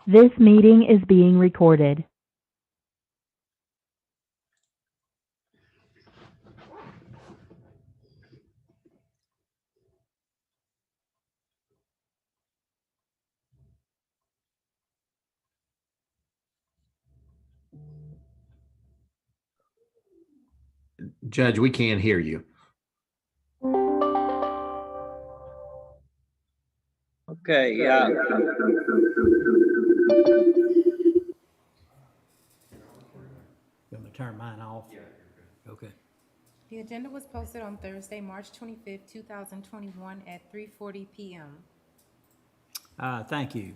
This meeting is being recorded. Judge, we can't hear you. Okay, yeah. You want me to turn mine off? Yeah. Okay. The agenda was posted on Thursday, March 25th, 2021 at 3:40 p.m. Thank you.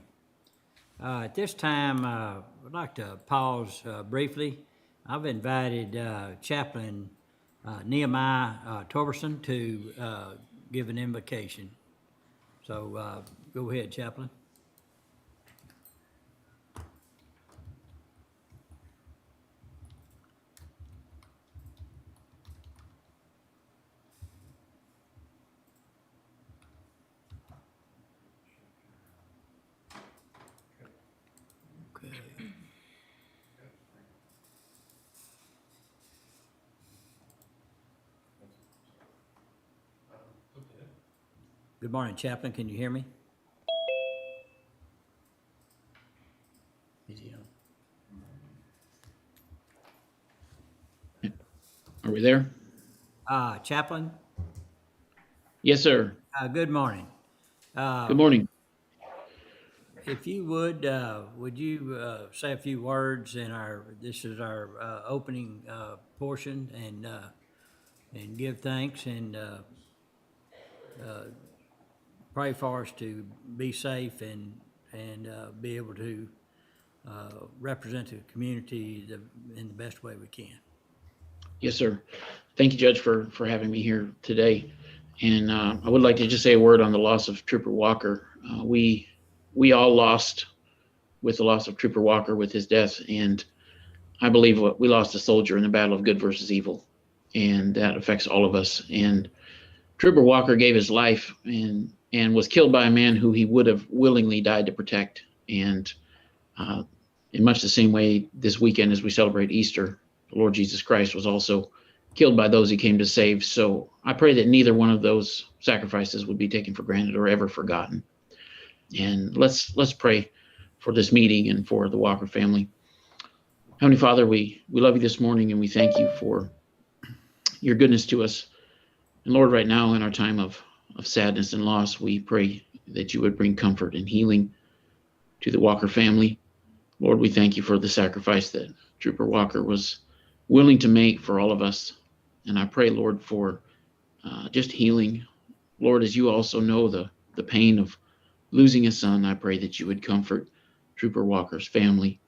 At this time, I'd like to pause briefly. I've invited Chaplain Nehemiah Torberson to give an invocation. So go ahead, Chaplain. Okay. Good morning, Chaplain. Can you hear me? Is he on? Are we there? Chaplain, Yes, sir. good morning. Good morning. If you would you say a few words in this is our opening portion and give thanks and pray for us to be safe and be able to represent the community in the best way we can. Yes, sir. Thank you, Judge, for having me here today. And I would like to just say a word on the loss of Trooper Walker. We all lost with the loss of Trooper Walker with his death, and I believe we lost a soldier in the battle of good versus evil, and that affects all of us. And Trooper Walker gave his life and was killed by a man who he would have willingly died to protect. And in much the same way, this weekend as we celebrate Easter, the Lord Jesus Christ was also killed by those he came to save. So I pray that neither one of those sacrifices would be taken for granted or ever forgotten. And let's pray for this meeting and for the Walker family. Heavenly Father, we love you this morning, and we thank you for your goodness to us. And Lord, right now in our time of sadness and loss, we pray that you would bring comfort and healing to the Walker family. Lord, we thank you for the sacrifice that Trooper Walker was willing to make for all of us. And I pray, Lord, for just healing. Lord, as you also know the pain of losing a son, I pray that you would comfort Trooper Walker's family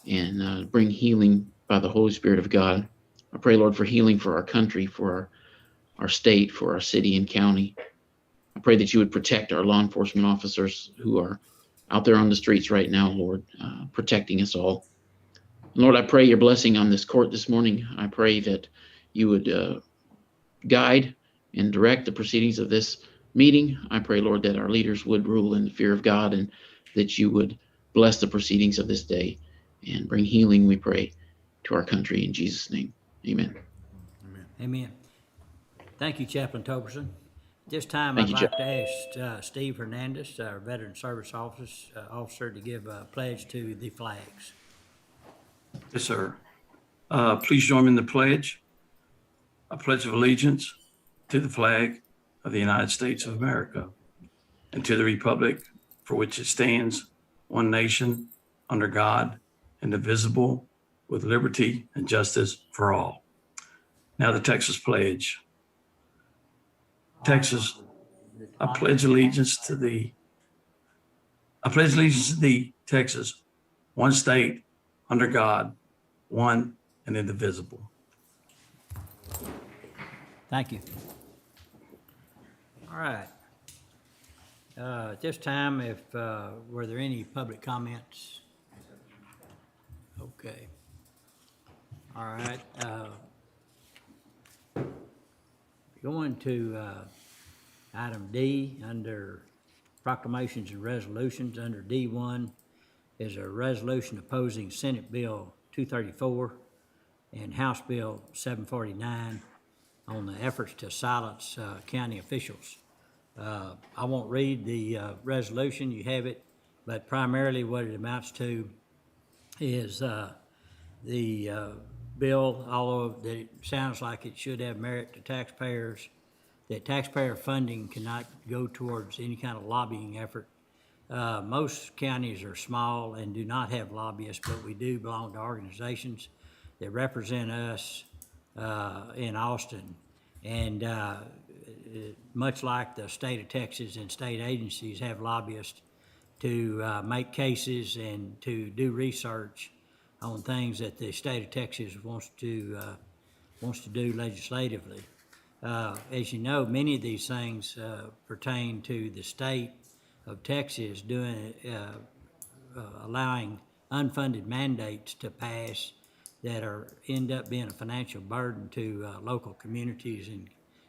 and bring healing by the Holy Spirit of God. I pray, Lord, for healing for our country, for our state, for our city and county. I pray that you would protect our law enforcement officers who are out there on the streets right now, Lord, protecting us all. And Lord, I pray your blessing on this court this morning. I pray that you would guide and direct the proceedings of this meeting. I pray, Lord, that our leaders would rule in the fear of God and that you would bless the proceedings of this day and bring healing, we pray, to our country in Jesus' name. Amen. Amen. Thank you, Chaplain Toberson. This time, Thank I'd you, like Jeff. to ask Steve Hernandez, our Veteran Service Officer, to give a pledge to the flags. Yes, sir. Please join me in the pledge. I pledge of allegiance to the flag of the United States of America and to the republic for which it stands, one nation, under God, indivisible, with liberty and justice for all. Now the Texas pledge. Texas, I pledge allegiance to thee. I pledge allegiance to thee, Texas, one state, under God, one and indivisible. Thank you. All right. At this time, were there any public comments? Okay. All right. Going to item D under proclamations and resolutions under D1. is a resolution opposing Senate Bill 234 and House Bill 749 on the efforts to silence county officials. I won't read the resolution, you have it, but primarily what it amounts to is the bill, although that it sounds like it should have merit to taxpayers, that taxpayer funding cannot go towards any kind of lobbying effort. Most counties are small and do not have lobbyists, but we do belong to organizations that represent us in Austin. And much like the state of Texas and state agencies have lobbyists to make cases and to do research on things that the state of Texas wants to do legislatively. As you know, many of these things pertain to the state of Texas allowing unfunded mandates to pass that end up being a financial burden to local communities and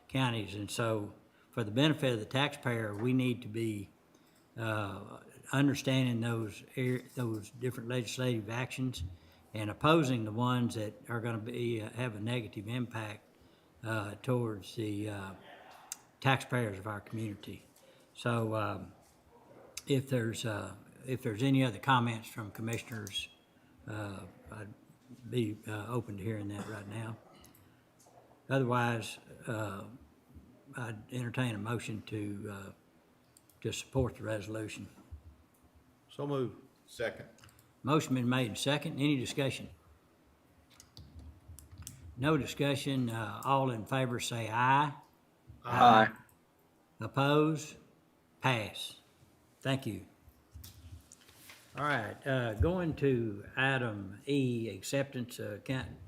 counties. And so for the benefit of the taxpayer, we need to be understanding those different legislative actions and opposing the ones that are going to have a negative impact towards the taxpayers of our community. So if there's any other comments from commissioners, I'd be open to hearing that right now. Otherwise, I'd entertain a motion to support the resolution. So moved. Second. Motion been made and second. Any discussion? No discussion. All in favor say aye. Aye. Oppose? Pass. Thank you. All right, going to item E, acceptance,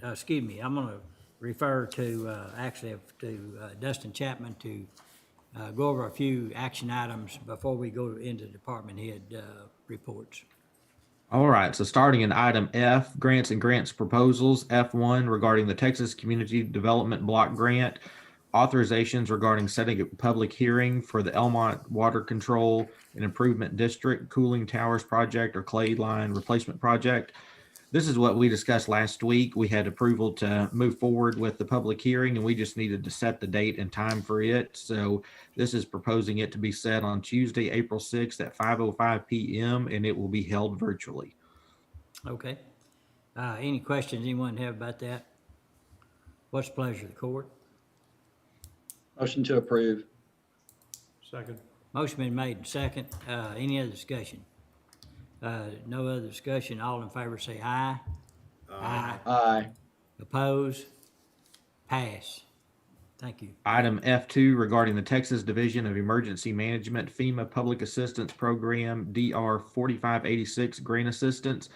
excuse me, I'm gonna refer to, Dustin Chapman to go over a few action items before we go into department head reports. All right, so starting in item F, grants and grants proposals, F1 regarding the Texas Community Development Block Grant, authorizations regarding setting a public hearing for the Elmont Water Control and Improvement District Cooling Towers Project or Clay Line Replacement Project. This is what we discussed last week. We had approval to move forward with the public hearing and we just needed to set the date and time for it. So this is proposing it to be set on Tuesday, April 6th at 5:05 p.m. and it will be held virtually. Okay. Any questions anyone have about that? What's the pleasure of the court? Motion to approve. Second. Motion been made and second. Any other discussion? No other discussion. All in favor say aye. Aye. Aye. Oppose? Pass. Thank you. Item F2 regarding the Texas Division of Emergency Management FEMA Public Assistance Program DR 4586 Grant Assistance.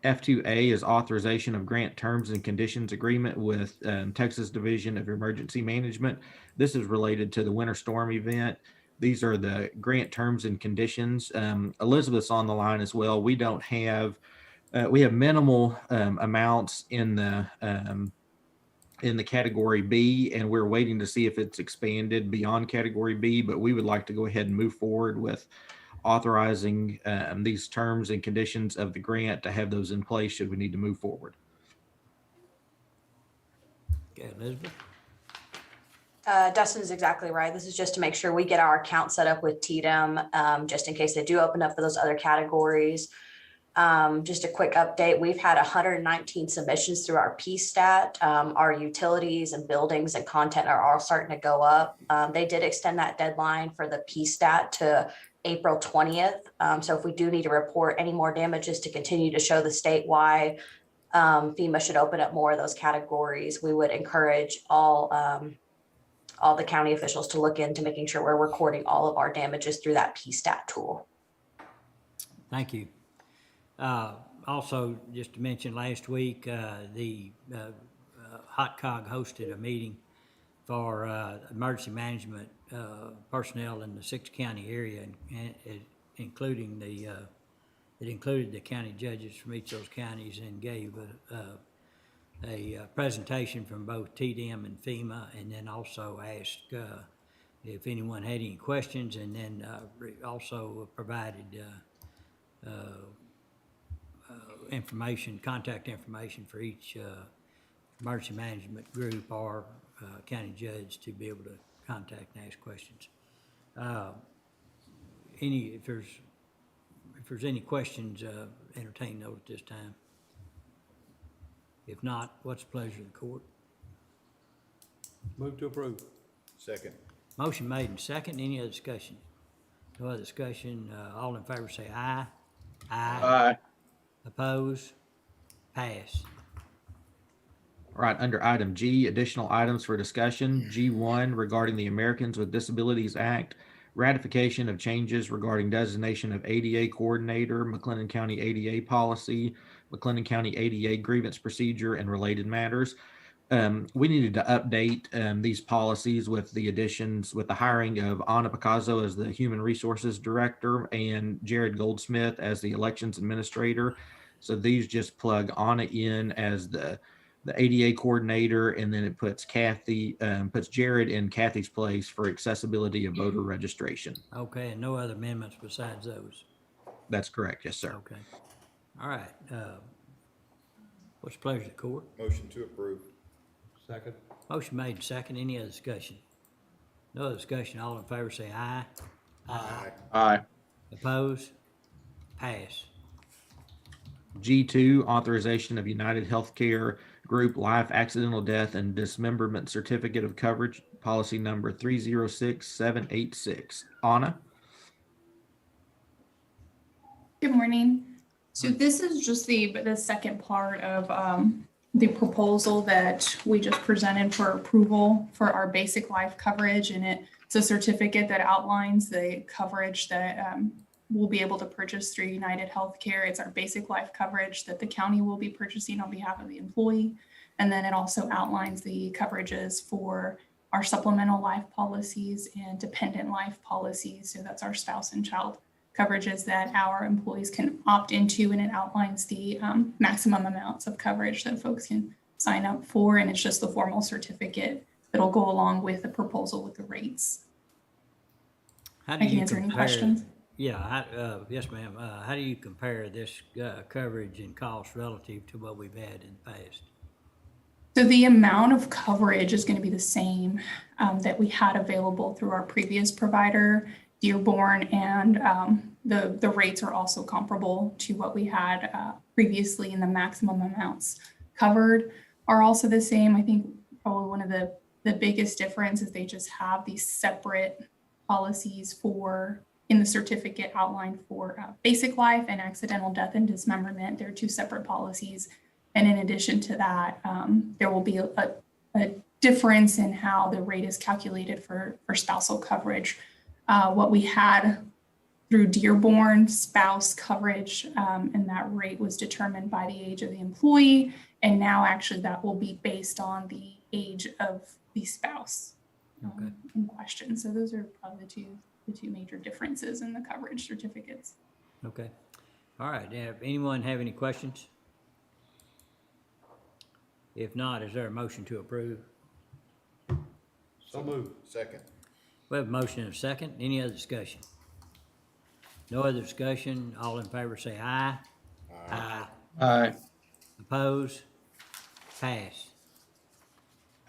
F2A is authorization of grant terms and conditions agreement with Texas Division of Emergency Management. This is related to the winter storm event. These are the grant terms and conditions. Elizabeth's on the line as well. We don't have, we have minimal amounts in the category B, and we're waiting to see if it's expanded beyond category B, but we would like to go ahead and move forward with authorizing these terms and conditions of the grant to have those in place should we need to move forward. Okay, Elizabeth? Dustin's exactly right. This is just to make sure we get our account set up with TDM, just in case they do open up for those other categories. Just a quick update. We've had 119 submissions through our PSTAT. Our utilities and buildings and content are all starting to go up. They did extend that deadline for the PSTAT to April 20th. So if we do need to report any more damages to continue to show the state why FEMA should open up more of those categories, we would encourage all the county officials to look into making sure we're recording all of our damages through that PSTAT tool. Thank you. Also, just to mention, last week, the HOTCOG hosted a meeting for emergency management personnel in the 6 county area, and it included the county judges from each of those counties, and gave a presentation from both TDM and FEMA, and then also asked if anyone had any questions, and then also provided information, contact information for each emergency management group or county judge to be able to contact and ask questions. If there's any questions, entertain those at this time. If not, what's the pleasure of the court? Move to approve. Second. Motion made and second. Any other discussion? No other discussion. All in favor say aye. Aye. Oppose? Pass. All right, under item G, additional items for discussion. G1 regarding the Americans with Disabilities Act, ratification of changes regarding designation of ADA coordinator, McLennan County ADA policy, McLennan County ADA grievance procedure, and related matters. We needed to update these policies with the additions, with the hiring of Anna Picasso as the Human Resources Director and Jared Goldsmith as the Elections Administrator. So these just plug Anna in as the ADA coordinator, and then it puts Jared in Kathy's place for accessibility of voter registration. Okay, and no other amendments besides those? That's correct, yes, sir. Okay. All right. What's the pleasure of the court? Motion to approve. Second. Motion made and second. Any other discussion? No other discussion. All in favor say aye. Aye. Oppose? Pass. G2, authorization of United Healthcare Group Life Accidental Death and Dismemberment Certificate of Coverage, policy number 306786. Anna? Good morning. So this is just the second part of the proposal that we just presented for approval for our basic life coverage. And it's a certificate that outlines the coverage that we'll be able to purchase through United Healthcare. It's our basic life coverage that the county will be purchasing on behalf of the employee. And then it also outlines the coverages for our supplemental life policies and dependent life policies. So that's our spouse and child coverages that our employees can opt into, and it outlines the maximum amounts of coverage that folks can sign up for. And it's just the formal certificate that'll go along with the proposal with the rates. How do I can you answer any compare- questions. Yeah, yes, ma'am. How do you compare this coverage and cost relative to what we've had in the past? So the amount of coverage is going to be the same that we had available through our previous provider, Dearborn, and the rates are also comparable to what we had previously, and the maximum amounts covered are also the same. I think probably one of the biggest difference is they just have these separate policies in the certificate outlined for basic life and accidental death and dismemberment. They're two separate policies. And in addition to that, there will be a difference in how the rate is calculated for spousal coverage. What we had through Dearborn spouse coverage, and that rate was determined by the age of the employee. And now actually that will be based on the age of the spouse in question. So those are probably the two major differences in the coverage certificates. Okay. All right. Anyone have any questions? If not, is there a motion to approve? So moved. Second. We have a motion and a second. Any other discussion? No other discussion. All in favor say aye. Aye. Aye. Oppose? Pass.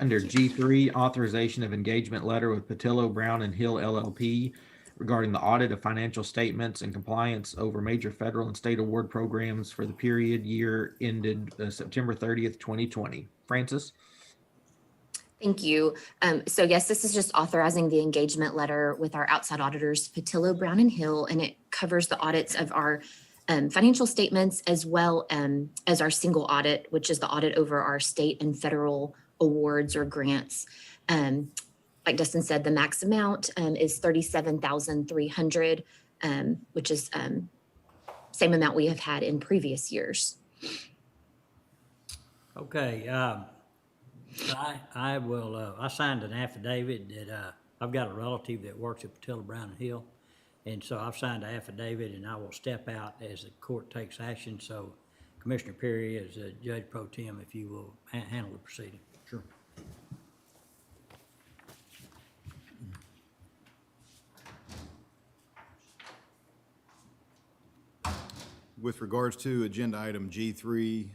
Under G3, authorization of engagement letter with Patillo, Brown and Hill LLP regarding the audit of financial statements and compliance over major federal and state award programs for the period year ended September 30th, 2020. Francis? Thank you. So yes, this is just authorizing the engagement letter with our outside auditors, Patillo, Brown and Hill, and it covers the audits of our financial statements as well as our single audit, which is the audit over our state and federal awards or grants. Like Dustin said, the max amount is $37,300, which is same amount we have had in previous years. Okay. I will, I signed an affidavit that I've got a relative that works at Patillo, Brown and Hill. And so I've signed an affidavit and I will step out as the court takes action. So Commissioner Perry, as Judge Pro Tem, if you will handle the proceeding. Sure. with regards to agenda item G3,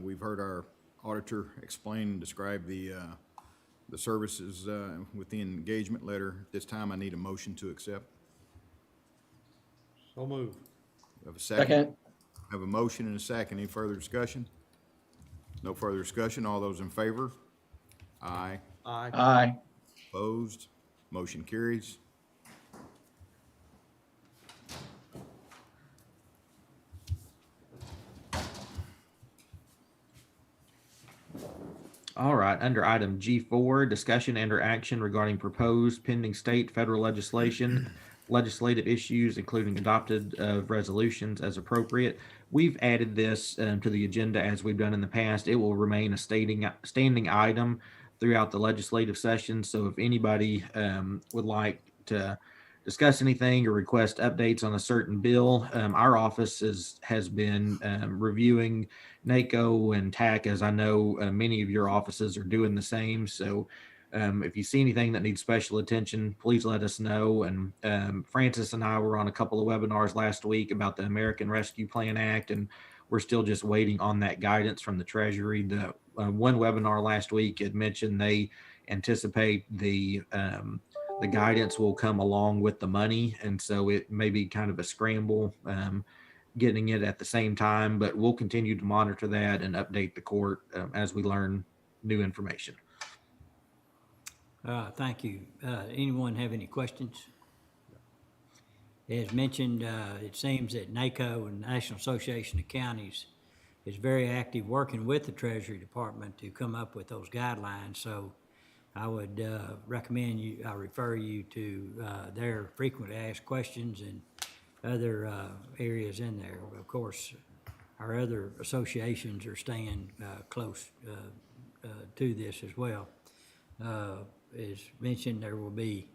we've heard our auditor explain and describe the services with the engagement letter. At this time, I need a motion to accept. So moved. Have a second? Have a motion and a second. Any further discussion? No further discussion. All those in favor? Aye. Aye. Aye. Opposed? Motion carries. All right, under item G4, discussion and or action regarding proposed pending state, federal legislation, legislative issues, including adopted resolutions as appropriate. We've added this to the agenda as we've done in the past. It will remain a standing item throughout the legislative session. So if anybody would like to discuss anything or request updates on a certain bill, our office has been reviewing NACO and TAC, as I know many of your offices are doing the same. So if you see anything that needs special attention, please let us know. And Francis and I were on a couple of webinars last week about the American Rescue Plan Act, and we're still just waiting on that guidance from the Treasury. The one webinar last week had mentioned they anticipate the guidance will come along with the money, and so it may be kind of a scramble getting it at the same time, but we'll continue to monitor that and update the court as we learn new information. Thank you. Anyone have any questions? As mentioned, it seems that NACO and National Association of Counties is very active working with the Treasury Department to come up with those guidelines. So I would recommend I refer you to their frequently asked questions and other areas in there. Of course, our other associations are staying close to this as well. As mentioned, there will be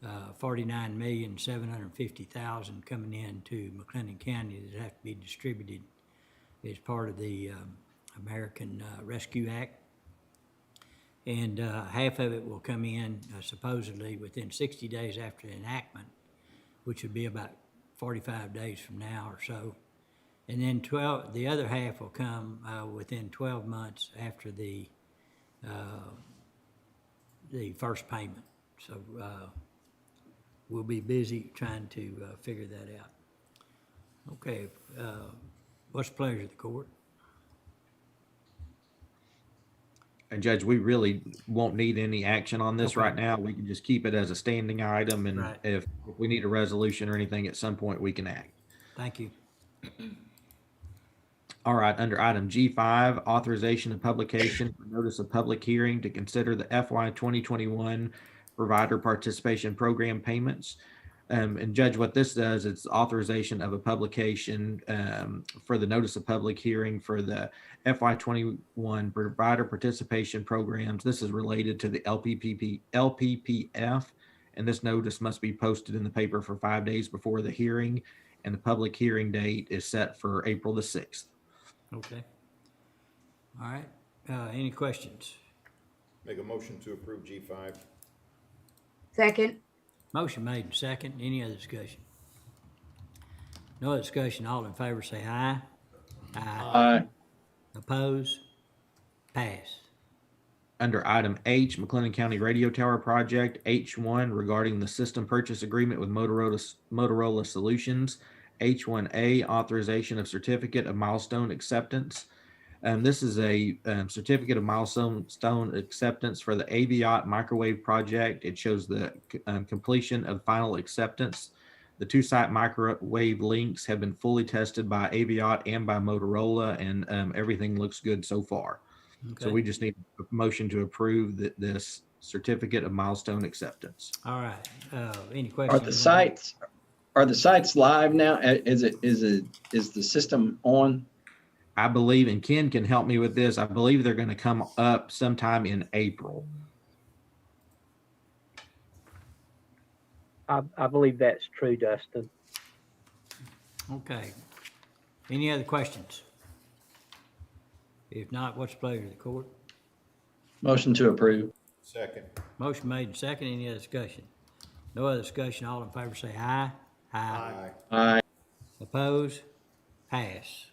$49,750,000 coming into McLennan County that have to be distributed as part of the American Rescue Act. And half of it will come in supposedly within 60 days after the enactment, which would be about 45 days from now or so. And then the other half will come within 12 months after the first payment. So we'll be busy trying to figure that out. Okay, what's the pleasure of the court? And Judge, we really won't need any action on this right now. We can just keep it as a standing item, and Right. if we need a resolution or anything at some point, we can act. Thank you. All right, under item G5, authorization of publication for notice of public hearing to consider the FY 2021 provider participation program payments. And Judge, what this does, it's authorization of a publication for the notice of public hearing for the FY 21 provider participation programs. This is related to the LPPF, and this notice must be posted in the paper for 5 days before the hearing, and the public hearing date is set for April the 6th. Okay. All right. Any questions? Make a motion to approve G5. Second. Motion made and second. Any other discussion? No other discussion. All in favor say aye. Aye. Oppose? Pass. Under item H, McLennan County Radio Tower Project, H1 regarding the system purchase agreement with Motorola Solutions. H1A, authorization of certificate of milestone acceptance. This is a certificate of milestone acceptance for the Aviat microwave project. It shows the completion of final acceptance. The two site microwave links have been fully tested by Aviat and by Motorola, and everything looks good so far. Okay. So we just need a motion to approve this certificate of milestone acceptance. All right. Any questions? Are the sites live now? Is the system on? I believe, and Ken can help me with this, I believe they're going to come up sometime in April. I believe that's true, Dustin. Okay. Any other questions? If not, what's the pleasure of the court? Motion to approve. Second. Motion made and second. Any other discussion? No other discussion. All in favor say aye. Aye. Aye. Oppose? pass.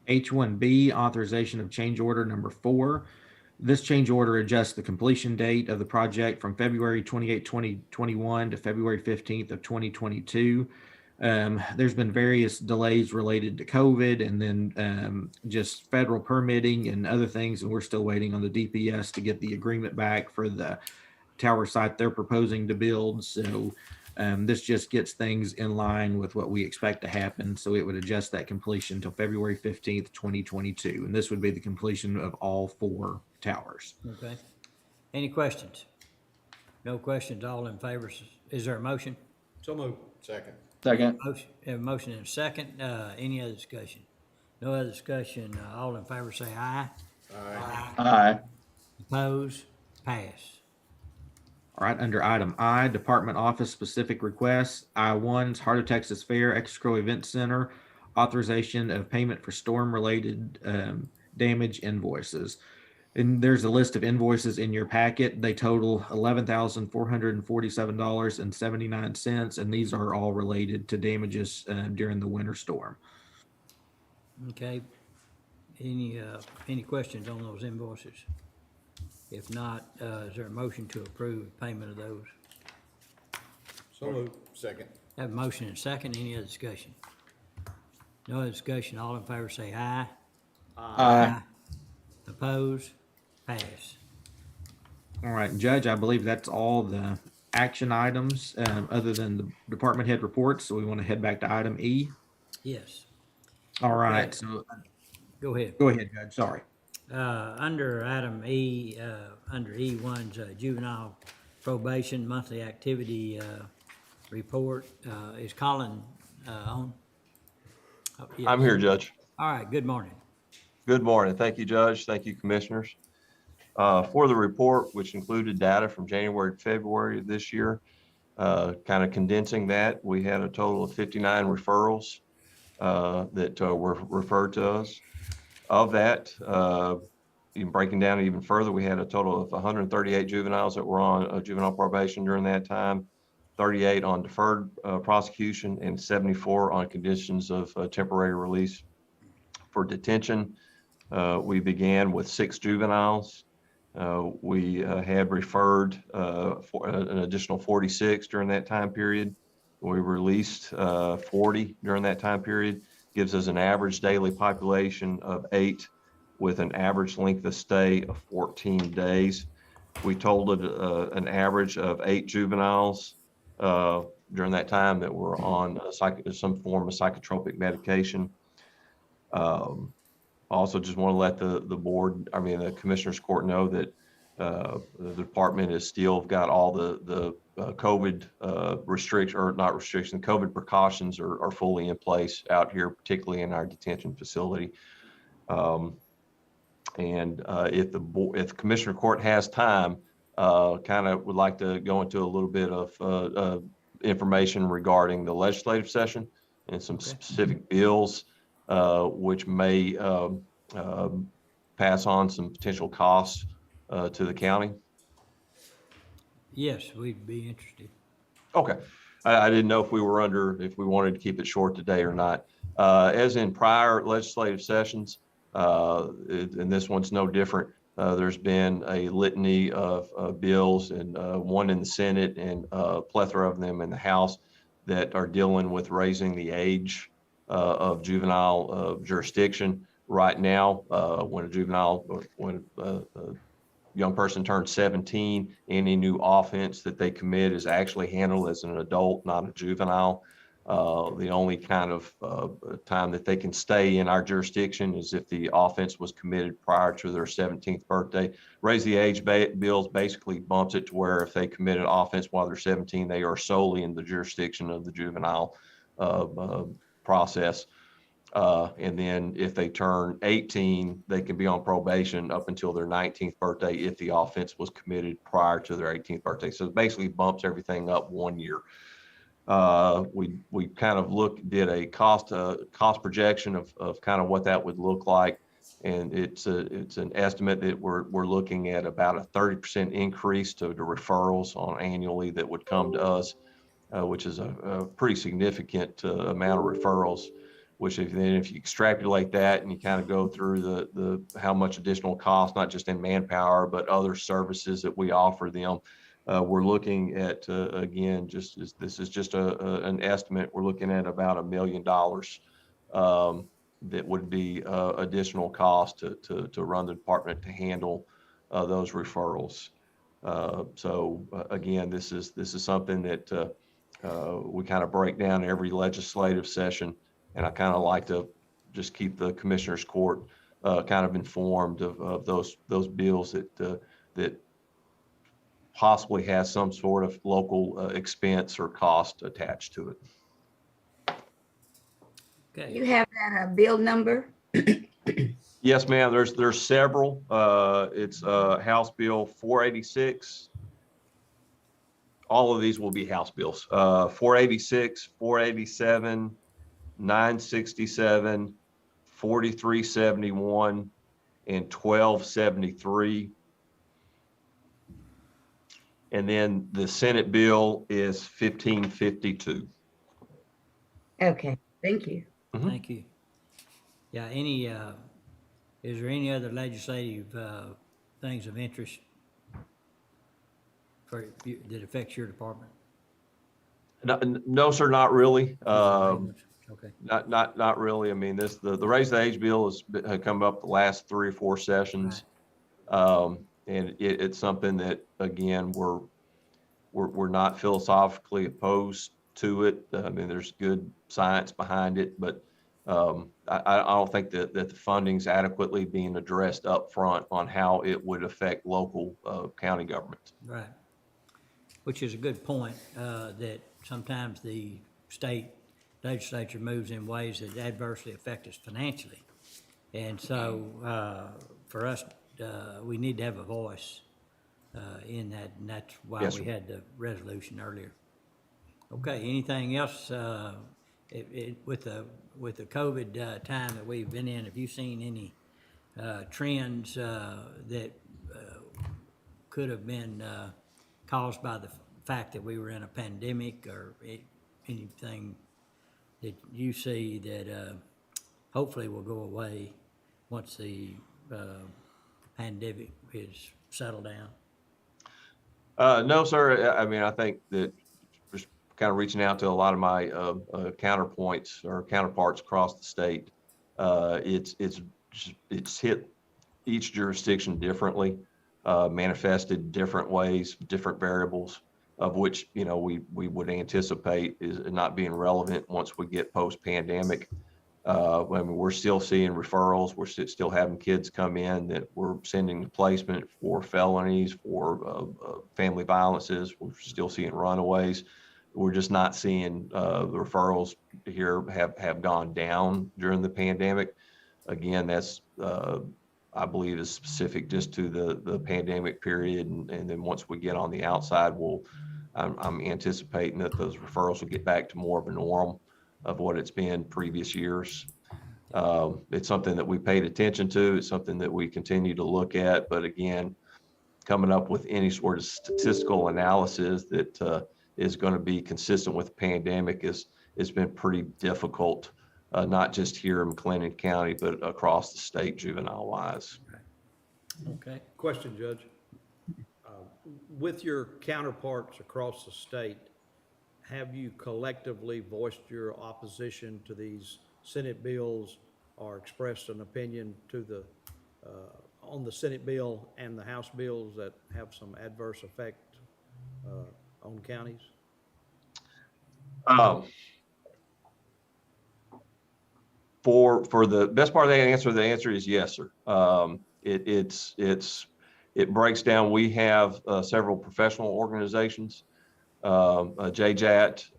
H1B, authorization of change order number 4. This change order adjusts the completion date of the project from February 28, 2021 to February 15th of 2022. There's been various delays related to COVID and then just federal permitting and other things, and we're still waiting on the DPS to get the agreement back for the tower site they're proposing to build. So this just gets things in line with what we expect to happen. So it would adjust that completion until February 15th, 2022. And this would be the completion of all 4 towers. Okay. Any questions? No questions, all in favor? Is there a motion? So moved. Second. Second. Motion, have a motion and a second. Any other discussion? No other discussion. All in favor say aye. Aye. Opposed? Pass. All right, under item I, Department Office Specific Requests, I-1's Heart of Texas Fair Expo Event Center, authorization of payment for storm-related damage invoices. And there's a list of invoices in your packet. They total $11,447.79, and these are all related to damages during the winter storm. Okay. Any questions on those invoices? If not, is there a motion to approve payment of those? So moved. Second. Have a motion and a second. Any other discussion? No other discussion. All in favor say aye. Aye. Opposed? Pass. All right, Judge, I believe that's all the action items other than the department head reports. So we want to head back to item E. Yes. All right, Okay. so Go ahead. go ahead, Judge. Sorry. Under item E, under E1's juvenile probation monthly activity report, is Colin on? Oh, yes. I'm here, Judge. All right, good morning. Good morning. Thank you, Judge. Thank you, Commissioners. For the report, which included data from January to February of this year, kind of condensing that, we had a total of 59 referrals that were referred to us. Of that, even breaking down even further, we had a total of 138 juveniles that were on juvenile probation during that time, 38 on deferred prosecution, and 74 on conditions of temporary release. For detention, we began with 6 juveniles. We had referred for an additional 46 during that time period. We released 40 during that time period. Gives us an average daily population of 8 with an average length of stay of 14 days. We totaled an average of 8 juveniles during that time that were on some form of psychotropic medication. Also just want to let the Commissioners Court know that the department has still got all the COVID COVID precautions are fully in place out here, particularly in our detention facility. If the Commissioner Court has time, kind of would like to go into a little bit of information regarding the legislative session and some specific bills which may pass on some potential costs to the county. Yes, we'd be interested. Okay. I didn't know if we wanted to keep it short today or not. As in prior legislative sessions, and this one's no different, there's been a litany of bills, and one in the Senate and a plethora of them in the House that are dealing with raising the age of juvenile jurisdiction. Right now, when a young person turns 17, any new offense that they commit is actually handled as an adult, not a juvenile. The only kind of time that they can stay in our jurisdiction is if the offense was committed prior to their 17th birthday. Raise the age bills basically bumps it to where if they commit an offense while they're 17, they are solely in the jurisdiction of the juvenile process. And then if they turn 18, they can be on probation up until their 19th birthday if the offense was committed prior to their 18th birthday. So it basically bumps everything up 1 year. We kind of did a cost projection of kind of what that would look like. And it's an estimate that we're looking at about a 30% increase to the referrals on annually that would come to us, which is a pretty significant amount of referrals. which if you extrapolate that and you kind of go through the how much additional cost, not just in manpower, but other services that we offer them, we're looking at, again, this is just an estimate. We're looking at about $1 million that would be additional cost to run the department to handle those referrals. Again, this is something that we kind of break down every legislative session, and I kind of like to just keep the Commissioners Court kind of informed of those bills that possibly has some sort of local expense or cost attached to it. Okay. You have that bill number? Yes, ma'am. There's several. It's House Bill 486. All of these will be House bills. 486, 487, 967, 4371, and 1273. And then the Senate bill is 1552. Okay, thank you. Thank you. Yeah, is there any other legislative things of interest that affects your department? No, sir, not really. Okay. Not really. I mean, the raise the age bill has come up the last 3 or 4 sessions. Right. And it's something that, again, we're not philosophically opposed to it. I mean, there's good science behind it, but I don't think that the funding's adequately being addressed up front on how it would affect local county government. Right. Which is a good point, that sometimes the state legislature moves in ways that adversely affect us financially. And so for us, we need to have a voice in that, and that's why Yes, we sir. had the resolution earlier. Okay, anything else with the COVID time that we've been in? Have you seen any trends that could have been caused by the fact that we were in a pandemic, or anything that you see that hopefully will go away once the pandemic is settled down? No, sir. I mean, I think that just kind of reaching out to a lot of my counterpoints or counterparts across the state, it's hit each jurisdiction differently, manifested different ways, different variables, of which, we would anticipate is not being relevant once we get post-pandemic. I mean, we're still seeing referrals. We're still having kids come in that we're sending to placement for felonies, for family violences. We're still seeing runaways. We're just not seeing the referrals here have gone down during the pandemic. Again, that's I believe is specific just to the pandemic period, and then once we get on the outside, I'm anticipating that those referrals will get back to more of a norm of what it's been previous years. It's something that we paid attention to. It's something that we continue to look at. But again, coming up with any sort of statistical analysis that is going to be consistent with the pandemic has been pretty difficult, not just here in McLennan County, but across the state juvenile-wise. Okay. Question, Judge. With your counterparts across the state, have you collectively voiced your opposition to these Senate bills or expressed an opinion to on the Senate bill and the House bills that have some adverse effect on counties? For the best part of the answer is yes, sir. It breaks down. We have several professional organizations, JJAT,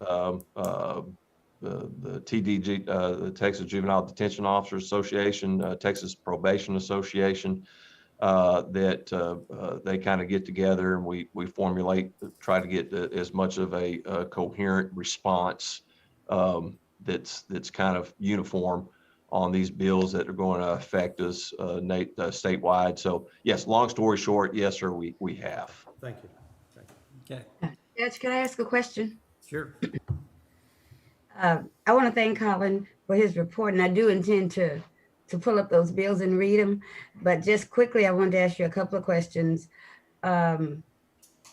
the TDG, the Texas Juvenile Detention Officers Association, Texas Probation Association, that they kind of get together and we formulate, try to get as much of a coherent response that's kind of uniform on these bills that are going to affect us statewide. So yes, long story short, yes, sir, we have. Thank you. Okay. Judge, can I ask a question? Sure. I want to thank Colin for his report, and I do intend to pull up those bills and read them. But just quickly, I wanted to ask you a couple of questions. Are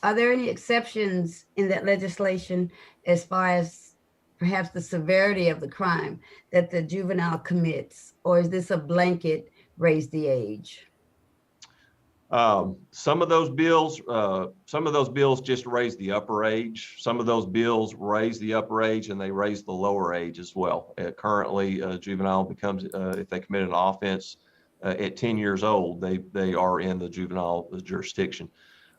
there any exceptions in that legislation as far as perhaps the severity of the crime that the juvenile commits, or is this a blanket raise the age? Some of those bills just raise the upper age. Some of those bills raise the upper age and they raise the lower age as well. Currently, a juvenile becomes, if they commit an offense at 10 years old, they are in the juvenile jurisdiction.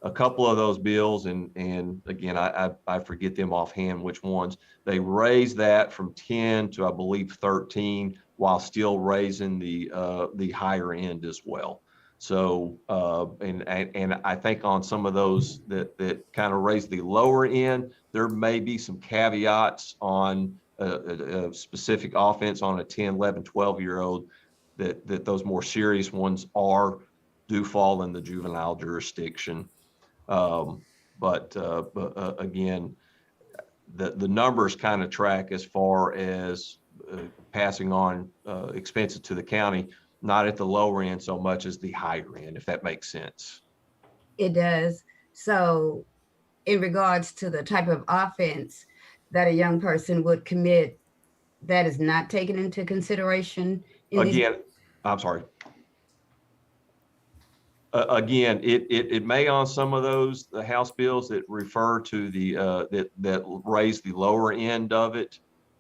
A couple of those bills, and again, I forget them offhand which ones, they raise that from 10 to I believe 13 while still raising the higher end as well. So, and I think on some of those that kind of raise the lower end, there may be some caveats on a specific offense on a 10, 11, 12-year-old that those more serious ones do fall in the juvenile jurisdiction. But again, the numbers kind of track as far as passing on expenses to the county, not at the lower end so much as the higher end, if that makes sense. It does. So in regards to the type of offense that a young person would commit, that is not taken into consideration? Again, I'm sorry. Again, it may on some of those, the House bills that refer to the, that raise the lower end of it,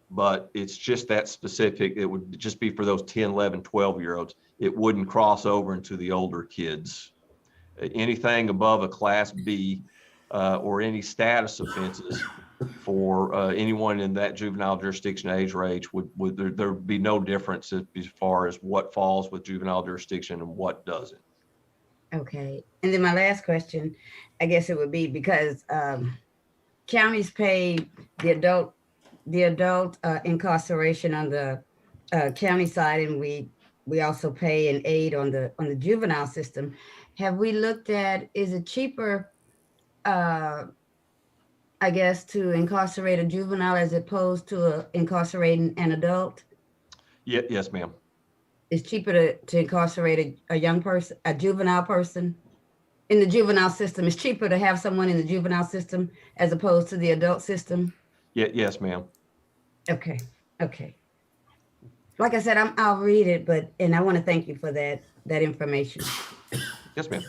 but it's just that specific. It would just be for those 10, 11, 12-year-olds. It wouldn't cross over into the older kids. Anything above a Class B or any status offenses for anyone in that juvenile jurisdiction age range there would be no difference as far as what falls with juvenile jurisdiction and what doesn't. Okay. And then my last question, I guess it would be because counties pay the adult incarceration on the county side, and we also pay an aid on the juvenile system. Have we looked at, is it cheaper, I guess, to incarcerate a juvenile as opposed to incarcerating an adult? Yes, ma'am. It's cheaper to incarcerate a young person, a juvenile person in the juvenile system. It's cheaper to have someone in the juvenile system as opposed to the adult system? Yes, ma'am. Okay. Like I said, I'll read it, and I want to thank you for that information. Yes, ma'am.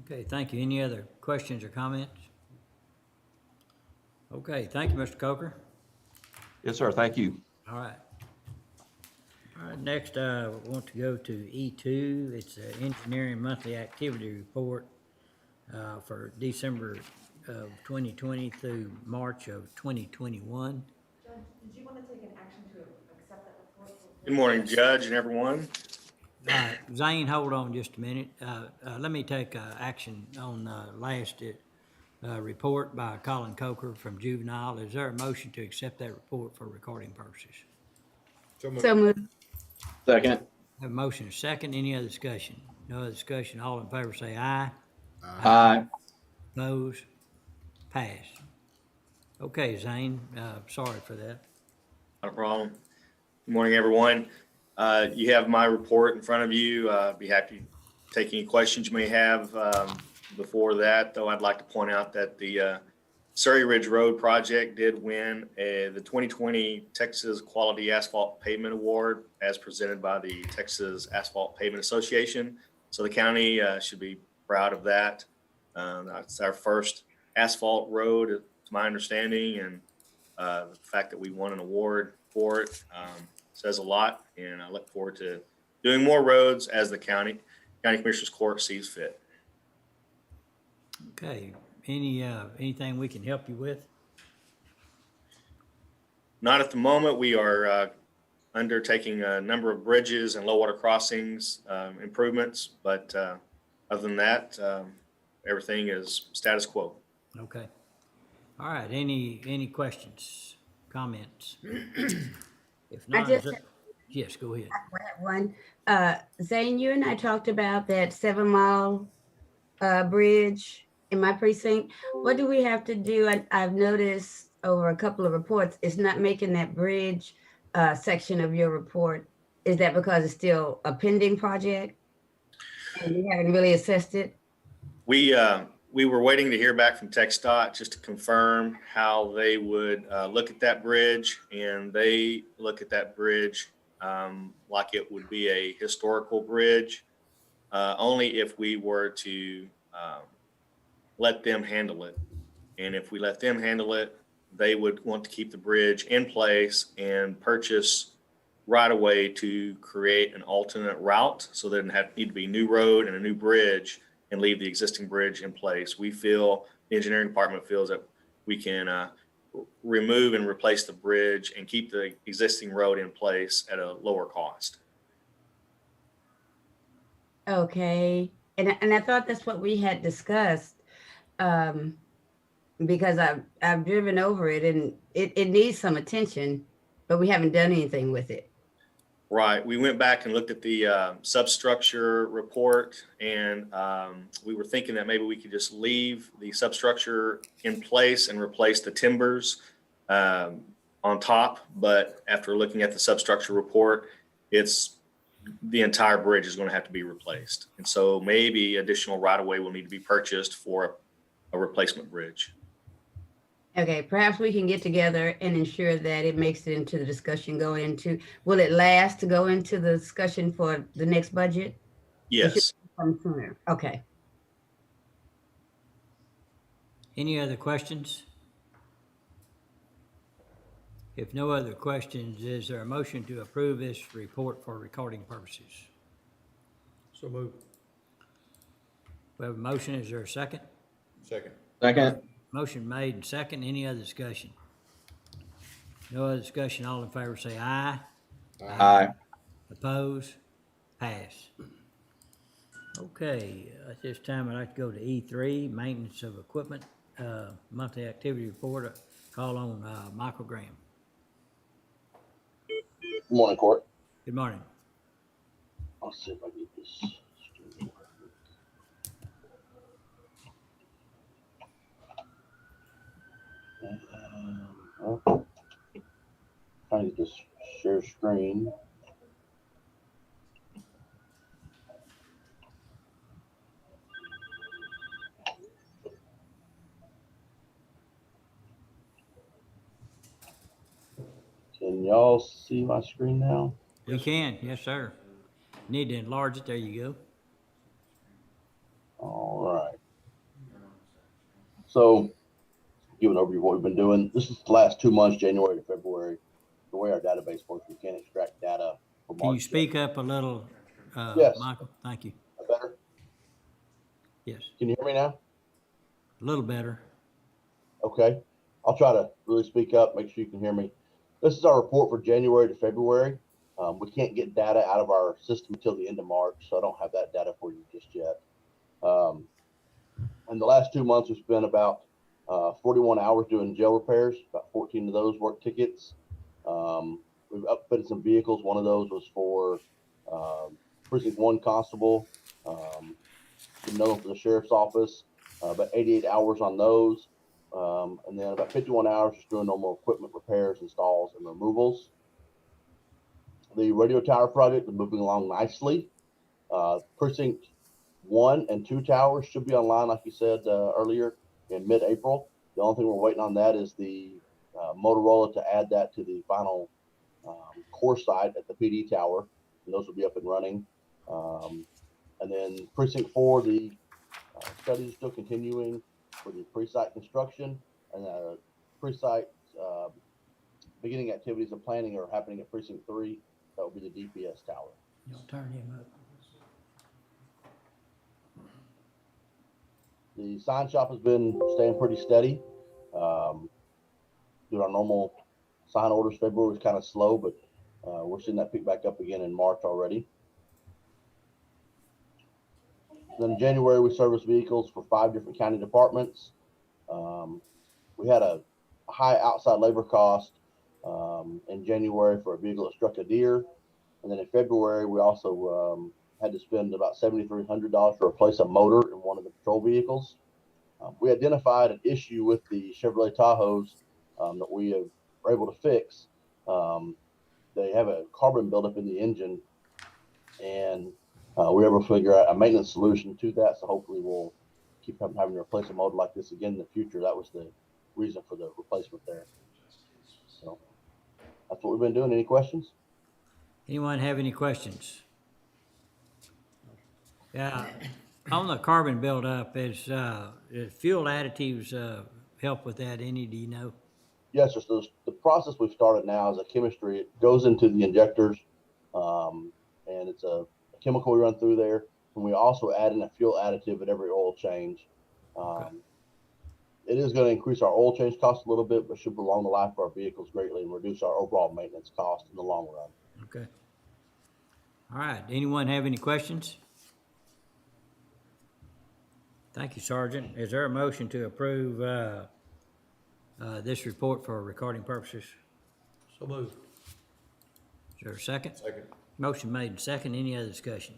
Okay, thank you. Any other questions or comments? Okay, thank you, Mr. Coker. Yes, sir. Thank you. All right. All right, next I want to go to E2. It's an engineering monthly activity report for December of 2020 through March of 2021. Judge, did you want to take an action to accept that report? Good morning, Judge and everyone. Zane, hold on just a minute. Let me take action on last report by Colin Coker from Juvenile. Is there a motion to accept that report for recording purposes? So moved. Second. Have a motion and a second. Any other discussion? No other discussion. All in favor say aye. Aye. Opposed? Pass. Okay, Zane, sorry for that. Not a problem. Good morning, everyone. You have my report in front of you. Be happy to take any questions you may have. Before that, though, I'd like to point out that the Surrey Ridge Road project did win the 2020 Texas Quality Asphalt Pavement Award as presented by the Texas Asphalt Pavement Association. So the county should be proud of that. It's our first asphalt road, to my understanding, and the fact that we won an award for it says a lot, and I look forward to doing more roads as the county commissioners court sees fit. Okay, anything we can help you with? Not at the moment. We are undertaking a number of bridges and low water crossings improvements, but other than that, everything is status quo. Okay. All right, any questions, comments? If not, yes, go ahead. I have one. Zane, you and I talked about that 7 Mile bridge in my precinct. What do we have to do? I've noticed over a couple of reports, it's not making that bridge section of your report, is that because it's still a pending project? And we haven't really assessed it? We were waiting to hear back from TxDOT just to confirm how they would look at that bridge, and they look at that bridge like it would be a historical bridge, only if we were to let them handle it. And if we let them handle it, they would want to keep the bridge in place and purchase right away to create an alternate route, so there didn't need to be new road and a new bridge, and leave the existing bridge in place. We feel, the engineering department feels that we can remove and replace the bridge and keep the existing road in place at a lower cost. Okay, and I thought that's what we had discussed, because I've driven over it and it needs some attention, but we haven't done anything with it. Right. We went back and looked at the substructure report, and we were thinking that maybe we could just leave the substructure in place and replace the timbers on top. But after looking at the substructure report, the entire bridge is going to have to be replaced. And so maybe additional right-of-way will need to be purchased for a replacement bridge. Okay, perhaps we can get together and ensure that it makes it into the discussion going into, will it last to go into the discussion for the next budget? Yes. Come sooner. Okay. Any other questions? If no other questions, is there a motion to approve this report for recording purposes? So moved. We have a motion. Is there a second? Second. Second. Motion made and second. Any other discussion? No other discussion. All in favor say aye. Aye. Oppose? Pass. Okay, at this time, I'd like to go to E3, Maintenance of Equipment, Monthly Activity Report. Call on Michael Graham. Good morning, Court. Good morning. I'll see if I get this straight. Trying to get this share screen. Can y'all see my screen now? You can, yes, sir. Need to enlarge it. There you go. All right. So, give an overview of what we've been doing. This is the last 2 months, January to February. The way our database works, we can't extract data from Can March. you speak up a little, Yes. Michael? Thank you. Better? Yes, Can you hear me now? a little better. Okay. I'll try to really speak up, make sure you can hear me. This is our report for January to February. We can't get data out of our system until the end of March, so I don't have that data for you just yet. In the last 2 months, we spent about 41 hours doing jail repairs, about 14 of those work tickets. We've upfitted some vehicles. One of those was for Precinct 1 Constable, another one for the Sheriff's Office, about 88 hours on those. And then about 51 hours just doing normal equipment repairs, installs, and removals. The radio tower project is moving along nicely. Precinct 1 and 2 towers should be online, like you said earlier, in mid-April. The only thing we're waiting on that is the Motorola to add that to the final core site at the PD tower, and those will be up and running. And then Precinct 4, the study is still continuing for the pre-site construction, and pre-site beginning activities and planning are happening at Precinct 3. That will be the DPS tower. You'll turn him up. The sign shop has been staying pretty steady. Doing our normal sign orders. February was kind of slow, but we're seeing that pick back up again in March already. Then in January, we serviced vehicles for 5 different county departments. We had a high outside labor cost in January for a vehicle that struck a deer. And then in February, we also had to spend about $7,300 to replace a motor in one of the patrol vehicles. We identified an issue with the Chevrolet Tahoes that we were able to fix. they have a carbon buildup in the engine, and we were able to figure out a maintenance solution to that. So hopefully we'll keep from having to replace a motor like this again in the future. That was the reason for the replacement there. So that's what we've been doing. Any questions? Anyone have any questions? Yeah, on the carbon buildup, is fuel additives help with that any, do you know? Yes, so the process we've started now is a chemistry. It goes into the injectors, and it's a chemical we run through there. And we also add in a fuel additive at every oil change. It is going to increase our oil change cost a little bit, but should prolong the life of our vehicles greatly and reduce our overall maintenance cost in the long run. Okay. All right, anyone have any questions? Thank you, Sergeant. Is there a motion to approve this report for recording purposes? So moved. Is there a second? Second. Motion made and second. Any other discussion?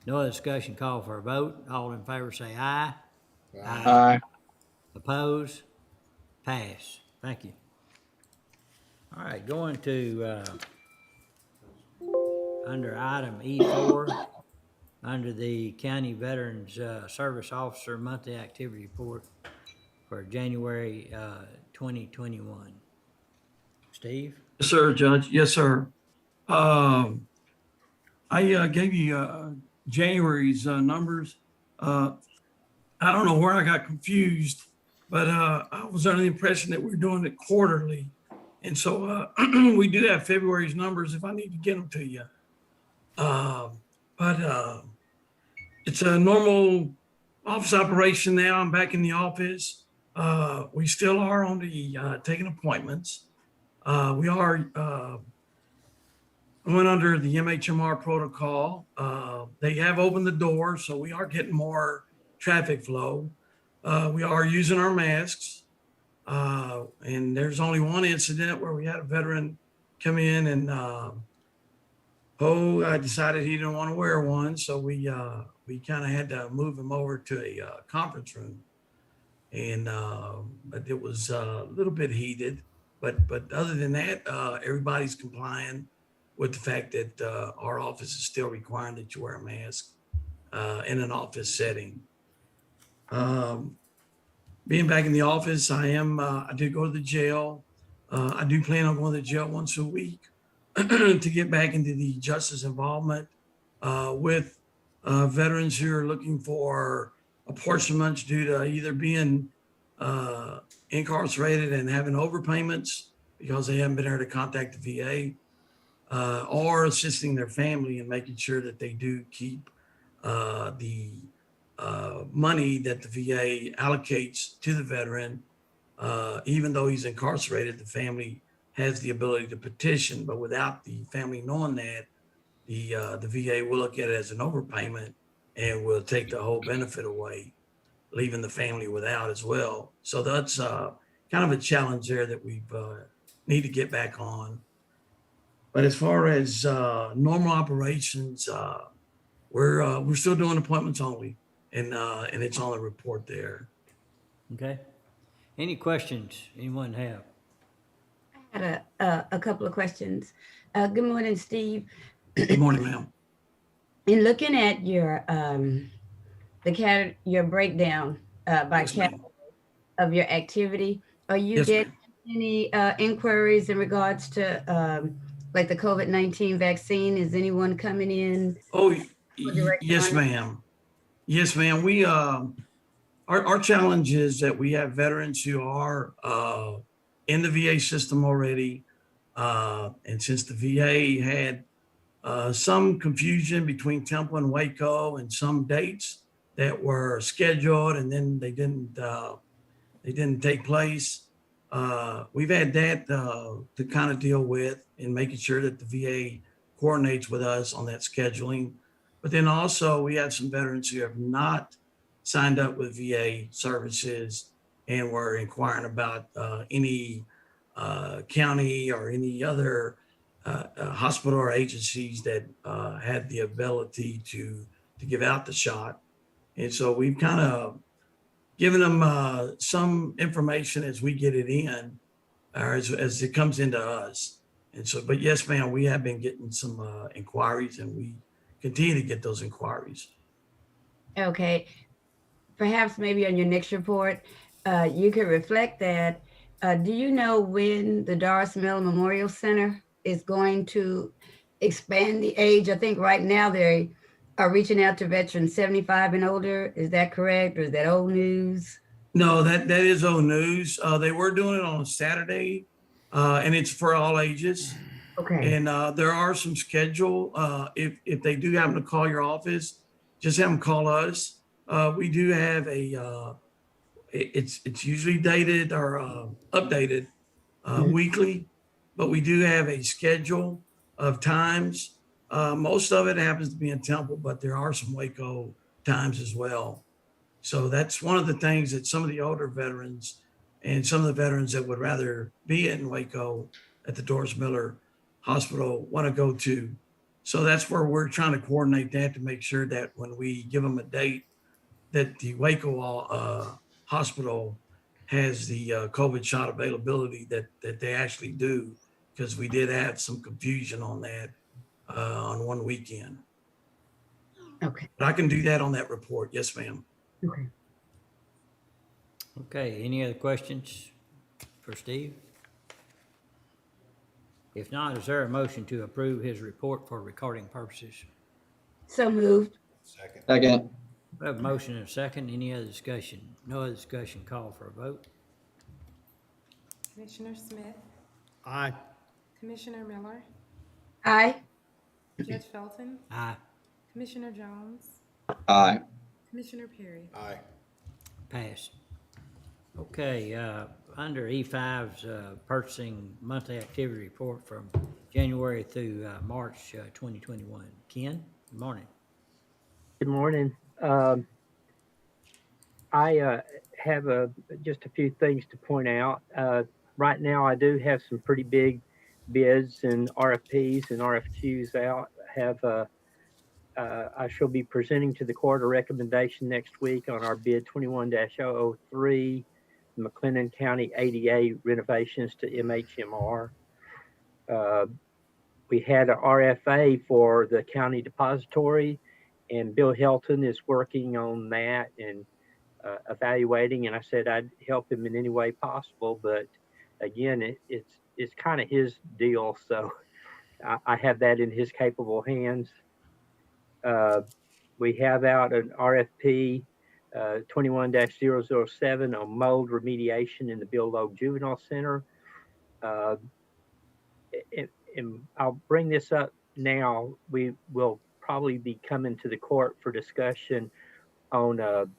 No other discussion, call for a vote. All in favor say aye. Aye. Oppose? Pass. Thank you. All right, going to, under item E4, under the County Veterans Service Officer Monthly Activity Report for January 2021. Steve? Yes, sir, Judge. Yes, sir. I gave you January's numbers. I don't know where I got confused, but I was under the impression that we're doing it quarterly. And so we do have February's numbers if I need to get them to you. But it's a normal office operation now. I'm back in the office. We still are on the taking appointments. We are going under the MHMR protocol. They have opened the door, so we are getting more traffic flow. We are using our masks. And there's only one incident where we had a veteran come in and I decided he didn't want to wear one. So we kind of had to move him over to a conference room. And but it was a little bit heated. But other than that, everybody's complying with the fact that our office is still requiring that you wear a mask in an office setting. Being back in the office, I do go to the jail. I do plan on going to the jail once a week to get back into the justice involvement with veterans who are looking for apportionments due to either being incarcerated and having overpayments because they haven't been able to contact the VA, or assisting their family and making sure that they do keep the money that the VA allocates to the veteran. Even though he's incarcerated, the family has the ability to petition, but without the family knowing that, the VA will look at it as an overpayment and will take the whole benefit away, leaving the family without as well. So that's kind of a challenge there that we need to get back on. But as far as normal operations, we're still doing appointments only, and it's on the report there. Okay. Any questions anyone have? I had a couple of questions. Good morning, Steve. Good morning, ma'am. In looking at your your breakdown by category of your activity, are you getting any inquiries in regards to like the COVID-19 vaccine? Is anyone coming in? Oh, yes, ma'am. Yes, ma'am. We our challenge is that we have veterans who are in the VA system already, and since the VA had some confusion between Temple and Waco and some dates that were scheduled and then they didn't take place. We've had that to kind of deal with in making sure that the VA coordinates with us on that scheduling. But then also we have some veterans who have not signed up with VA services and were inquiring about any county or any other hospital or agencies that had the ability to give out the shot. And so we've kind of given them some information as we get it in, or as it comes into us. And so, but yes, ma'am, we have been getting some inquiries, and we continue to get those inquiries. Okay, perhaps maybe on your next report, you could reflect that. Do you know when the Doris Miller Memorial Center is going to expand the age? I think right now they are reaching out to veterans 75 and older. Is that correct, or is that old news? No, that is old news. They were doing it on a Saturday, and it's for all ages. Okay. And there are some schedule. If they do happen to call your office, just have them call us. We do have it's usually dated or updated weekly, but we do have a schedule of times. Most of it happens to be in Temple, but there are some Waco times as well. So that's one of the things that some of the older veterans and some of the veterans that would rather be in Waco at the Doris Miller Hospital want to go to. So that's where we're trying to coordinate that to make sure that when we give them a date, that the Waco hospital has the COVID shot availability that they actually do, because we did have some confusion on that on one weekend. Okay. But I can do that on that report. Yes, ma'am. Okay. Okay, any other questions for Steve? If not, is there a motion to approve his report for recording purposes? So moved. Second. We have a motion and a second. Any other discussion? No other discussion, call for a vote. Commissioner Smith, Aye. Commissioner Miller, Aye. Judge Felton, Aye. Commissioner Jones, Aye. Commissioner Perry. Aye. Pass. Okay, under E5's purchasing monthly activity report from January through March 2021. Ken, good morning. Good morning. I have just a few things to point out. Right now, I do have some pretty big bids and RFPs and RFQs out. I shall be presenting to the court a recommendation next week on our bid 21-003, McLennan County ADA renovations to MHMR. We had an RFA for the county depository, and Bill Helton is working on that and evaluating, and I said I'd help him in any way possible, but again, it's kind of his deal, so I have that in his capable hands. We have out an RFP 21-007 on mold remediation in the Bill Logue Juvenile Center. And I'll bring this up now. We will probably be coming to the court for discussion on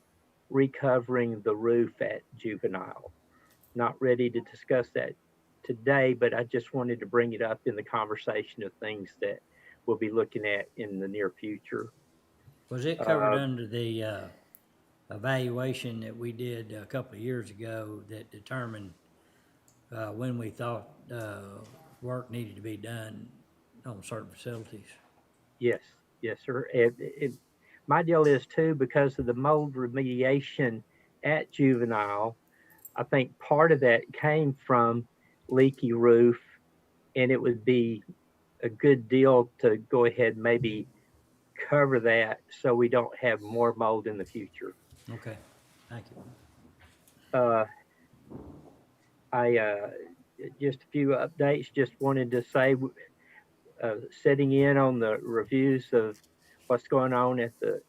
recovering the roof at Juvenile. Not ready to discuss that today, but I just wanted to bring it up in the conversation of things that we'll be looking at in the near future. Was it covered under the evaluation that we did a couple of years ago that determined when we thought work needed to be done on certain facilities? Yes, sir. My deal is too, because of the mold remediation at Juvenile, I think part of that came from leaky roof, and it would be a good deal to go ahead and maybe cover that so we don't have more mold in the future. Okay, thank you. Just a few updates. Just wanted to say, sitting in on the reviews of what's going on at the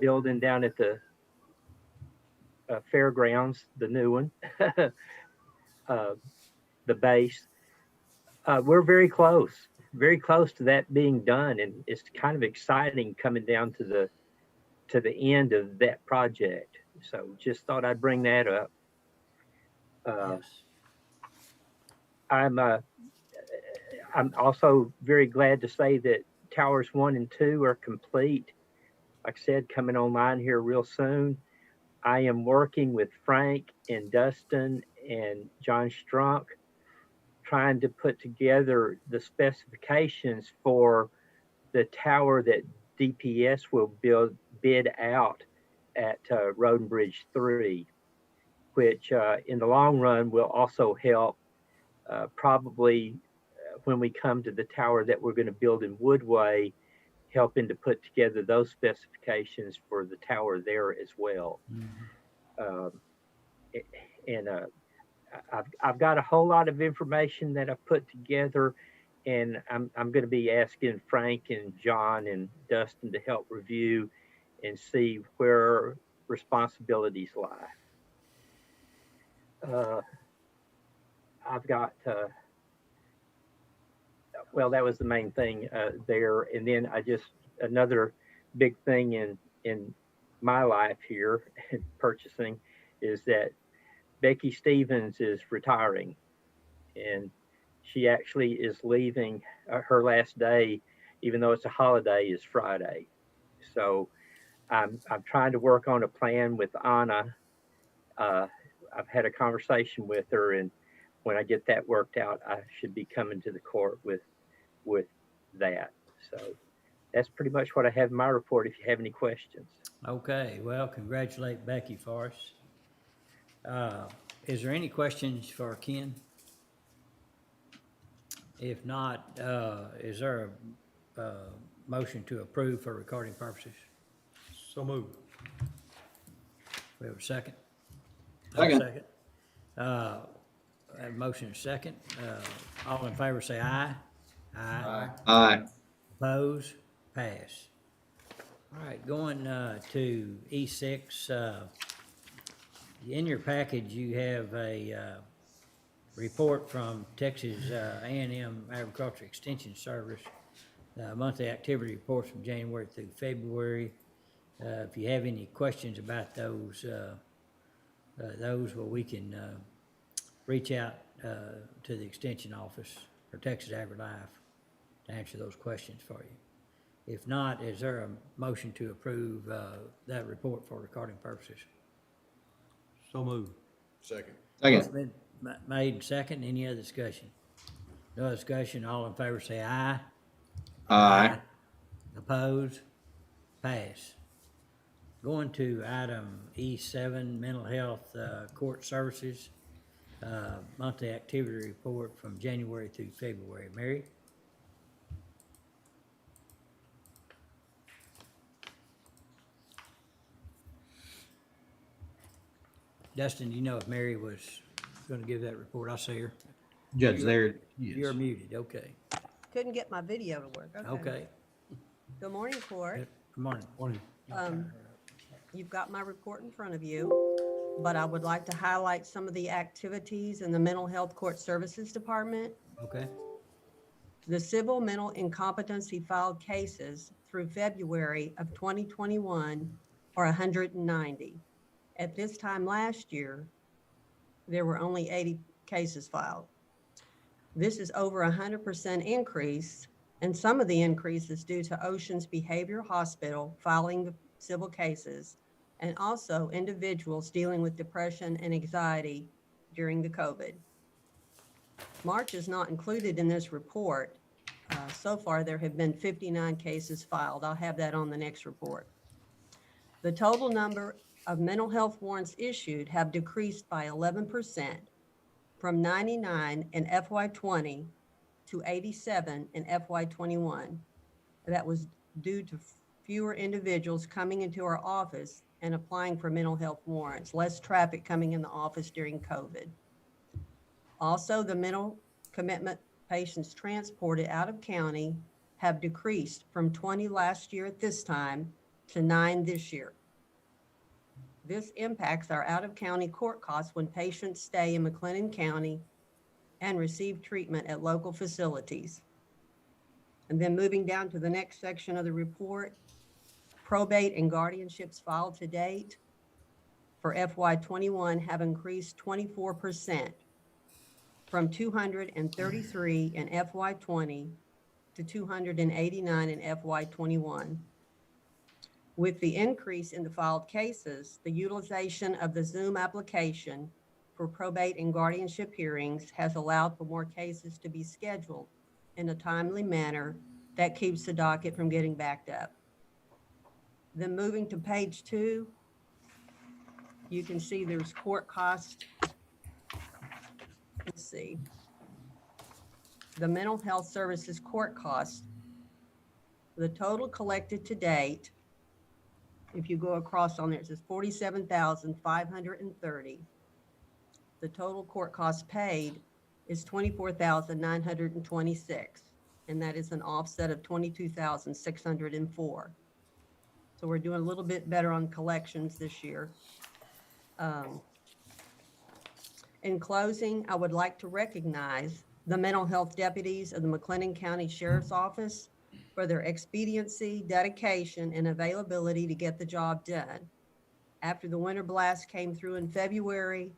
building down at the fairgrounds, the new one, the base. We're very close to that being done, and it's kind of exciting coming down to the end of that project. So just thought I'd bring that up. Yes. I'm also very glad to say that towers 1 and 2 are complete. Like I said, coming online here real soon. I am working with Frank and Dustin and John Strunk, trying to put together the specifications for the tower that DPS will bid out at Road and Bridge 3, which in the long run will also help probably when we come to the tower that we're going to build in Woodway, helping to put together those specifications for the tower there as well. And I've got a whole lot of information that I've put together, and I'm going to be asking Frank and John and Dustin to help review and see where responsibilities lie. I've got, well, that was the main thing there. And then another big thing in my life here in purchasing is that Becky Stevens is retiring, and she actually is leaving. Her last day, even though it's a holiday, is Friday. So I'm trying to work on a plan with Anna. I've had a conversation with her, and when I get that worked out, I should be coming to the court with that. So that's pretty much what I have in my report, if you have any questions. Okay, well, congratulate Becky for us. Is there any questions for Ken? If not, is there a motion to approve for recording purposes? So moved. We have a second? Second. Second. Have a motion and a second. All in favor say aye. Aye. Aye. Oppose? Pass. All right, going to E6. In your package, you have a report from Texas A&M Agriculture Extension Service, monthly activity reports from January through February. If you have any questions about those, well, we can reach out to the Extension Office or Texas AgriLife to answer those questions for you. If not, is there a motion to approve that report for recording purposes? So moved. Second. It's been made second. Any other discussion? No discussion. All in favor say aye. Aye. Oppose? Pass. Going to item E7, mental health court services, monthly activity report from January through February. Mary? Dustin, do you know if Mary was going to give that report? I see her. Judge, there. You're muted, okay. Couldn't get my video to work. Okay. Good morning, Court. Good morning. Morning. You've got my report in front of you, but I would like to highlight some of the activities in the Mental Health Court Services Department. Okay. The civil mental incompetency filed cases through February of 2021 are 190. At this time last year, there were only 80 cases filed. This is over 100% increase, and some of the increase is due to Oceans Behavioral Hospital filing the civil cases, and also individuals dealing with depression and anxiety during the COVID. March is not included in this report. So far, there have been 59 cases filed. I'll have that on the next report. The total number of mental health warrants issued have decreased by 11%, from 99 in FY20 to 87 in FY21. That was due to fewer individuals coming into our office and applying for mental health warrants, less traffic coming in the office during COVID. Also, the mental commitment patients transported out of county have decreased from 20 last year at this time to 9 this year. This impacts our out-of-county court costs when patients stay in McLennan County and receive treatment at local facilities. And then moving down to the next section of the report, probate and guardianships filed to date for FY21 have increased 24%, from 233 in FY20 to 289 in FY21. With the increase in the filed cases, the utilization of the Zoom application for probate and guardianship hearings has allowed for more cases to be scheduled in a timely manner that keeps the docket from getting backed up. Then moving to page 2, you can see there's court costs. Let's see. the mental health services court costs. The total collected to date, if you go across on there, it says 47,530. The total court costs paid is 24,926, and that is an offset of 22,604. So we're doing a little bit better on collections this year. In closing, I would like to recognize the mental health deputies of the McLennan County Sheriff's Office for their expediency, dedication, and availability to get the job done. After the winter blast came through in February,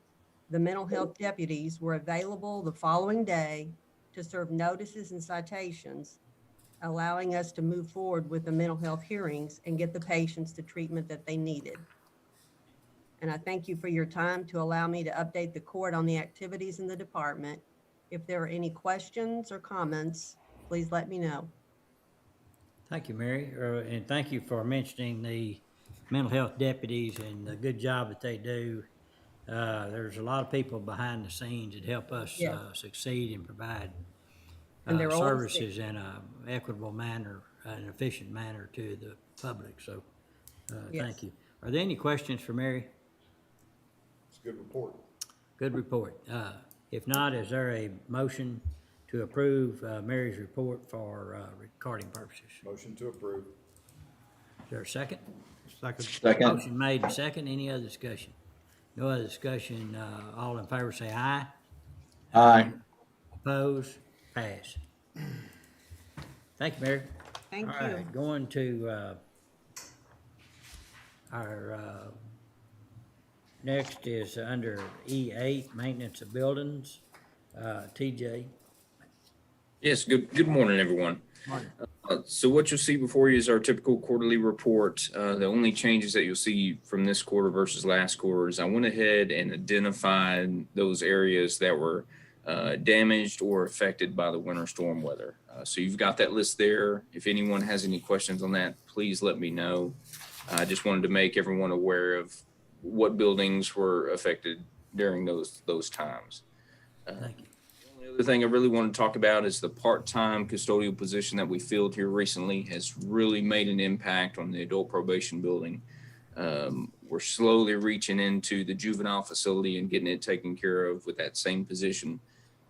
the mental health deputies were available the following day to serve notices and citations, allowing us to move forward with the mental health hearings and get the patients the treatment that they needed. And I thank you for your time to allow me to update the court on the activities in the department. If there are any questions or comments, please let me know. Thank you, Mary, and thank you for mentioning the mental health deputies and the good job that they do. There's a lot of people behind the scenes that help us Yeah. succeed and provide And they're always services in an equitable manner, an efficient manner to the public. So, Yes. thank you. Are there any questions for Mary? It's a good report. Good report. If not, is there a motion to approve Mary's report for recording purposes? Motion to approve. Is there a second? Second. Motion made and second. Any other discussion? No other discussion. All in favor say aye. Aye. Opposed? Pass. Thank you, Mary. Thank All you. right, going to our next is under E8, maintenance of buildings. TJ. Yes, good morning, everyone. Morning. So what you'll see before you is our typical quarterly report. The only changes that you'll see from this quarter versus last quarter is I went ahead and identified those areas that were damaged or affected by the winter storm weather. So you've got that list there. If anyone has any questions on that, please let me know. I just wanted to make everyone aware of what buildings were affected during those times. Thank you. The other thing I really want to talk about is the part-time custodial position that we filled here recently has really made an impact on the adult probation building. We're slowly reaching into the juvenile facility and getting it taken care of with that same position.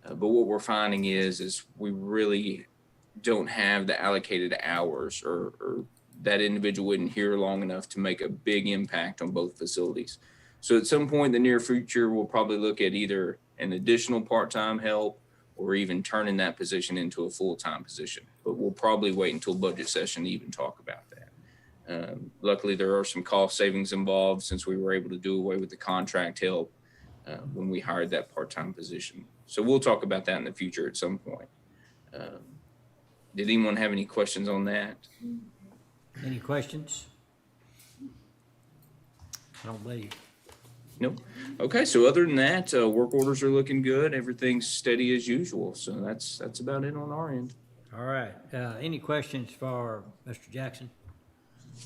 But what we're finding is we really don't have the allocated hours or that individual isn't here long enough to make a big impact on both facilities. So at some point in the near future, we'll probably look at either an additional part-time help or even turning that position into a full-time position. But we'll probably wait until budget session to even talk about that. Luckily, there are some cost savings involved since we were able to do away with the contract help when we hired that part-time position. So we'll talk about that in the future at some point. Did anyone have any questions on that? Any questions? I don't believe. Nope. Okay, so other than that, work orders are looking good. Everything's steady as usual. So that's about it on our end. All right. Any questions for Mr. Jackson?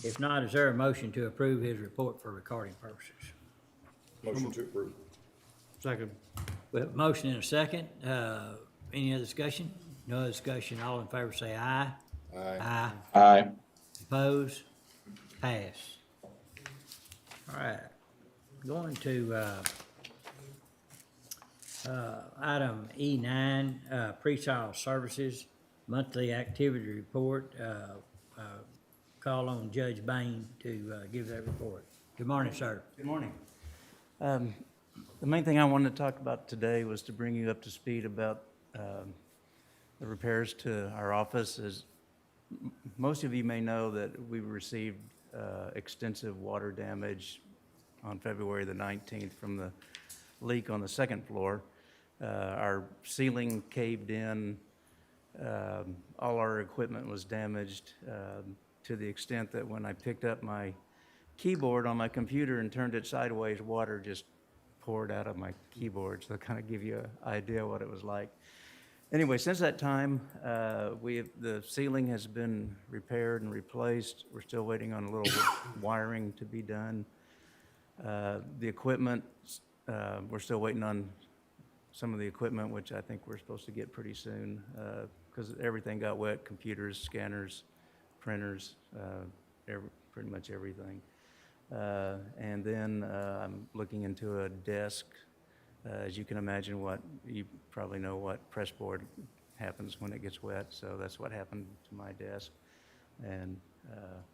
If not, is there a motion to approve his report for recording purposes? Motion to approve. Second. We have a motion and a second. Any other discussion? No other discussion. All in favor say aye. Aye. Aye. Opposed? Pass. All right. Going to item E9, pre-trial services, monthly activity report. Call on Judge Bain to give that report. Good morning, sir. Good morning. The main thing I wanted to talk about today was to bring you up to speed about the repairs to our office. As most of you may know that we received extensive water damage on February the 19th from the leak on the second floor. Our ceiling caved in. All our equipment was damaged to the extent that when I picked up my keyboard on my computer and turned it sideways, water just poured out of my keyboard. So to kind of give you an idea what it was like. Anyway, since that time, the ceiling has been repaired and replaced. We're still waiting on a little wiring to be done. The equipment, we're still waiting on some of the equipment, which I think we're supposed to get pretty soon, because everything got wet, computers, scanners, printers, pretty much everything. And then I'm looking into a desk. As you can imagine, you probably know what press board happens when it gets wet, so that's what happened to my desk. And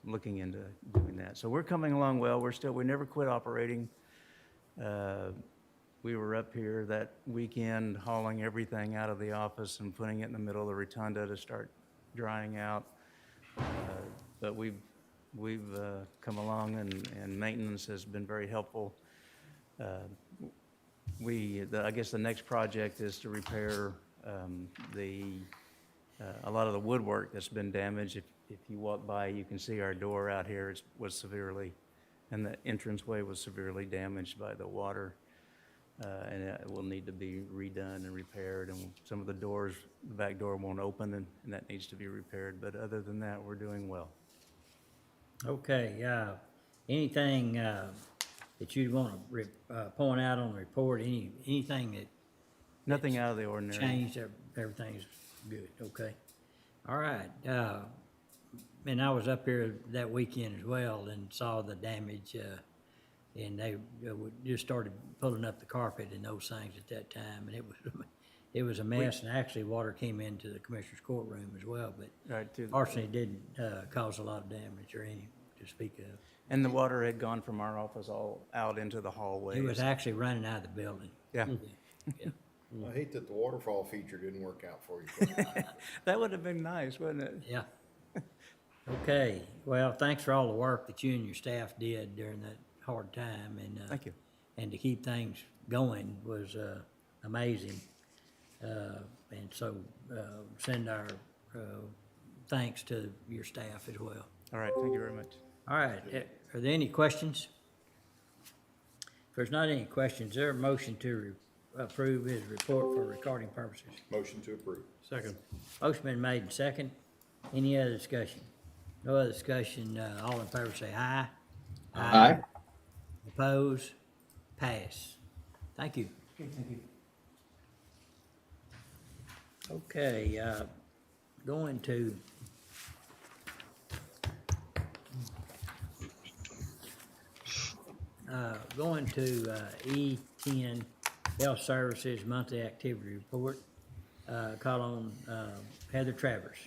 looking into doing that. So we're coming along well. We never quit operating. We were up here that weekend hauling everything out of the office and putting it in the middle of the rotunda to start drying out. But we've come along, and maintenance has been very helpful. I guess the next project is to repair a lot of the woodwork that's been damaged. If you walk by, you can see our door out here was severely, and the entranceway was severely damaged by the water. And it will need to be redone and repaired, and some of the doors, the back door won't open, and that needs to be repaired. But other than that, we're doing well. Okay, anything that you'd want to point out on the report, anything that Nothing out of the ordinary. changed, everything's good, okay? All right, and I was up here that weekend as well and saw the damage, and they just started pulling up the carpet and those things at that time, and it was a mess, and actually water came into the commissioner's courtroom as well, but fortunately it didn't cause a lot of damage or any to speak of. And the water had gone from our office all out into the hallway. It was actually running out of the building. Yeah. Yeah. I hate that the waterfall feature didn't work out for you. That would have been nice, wouldn't it? Yeah. Okay, well, thanks for all the work that you and your staff did during that hard time, and Thank you. And to keep things going was amazing. And so send our thanks to your staff as well. All right, thank you very much. All right, are there any questions? If there's not any questions, is there a motion to approve his report for recording purposes? Motion to approve. Second. Motion been made and second. Any other discussion? No other discussion, all in favor say aye. Aye. Oppose? Pass. Thank you. Okay, thank you. Okay, going to E10 Health Services Monthly Activity Report. Call on Heather Travers.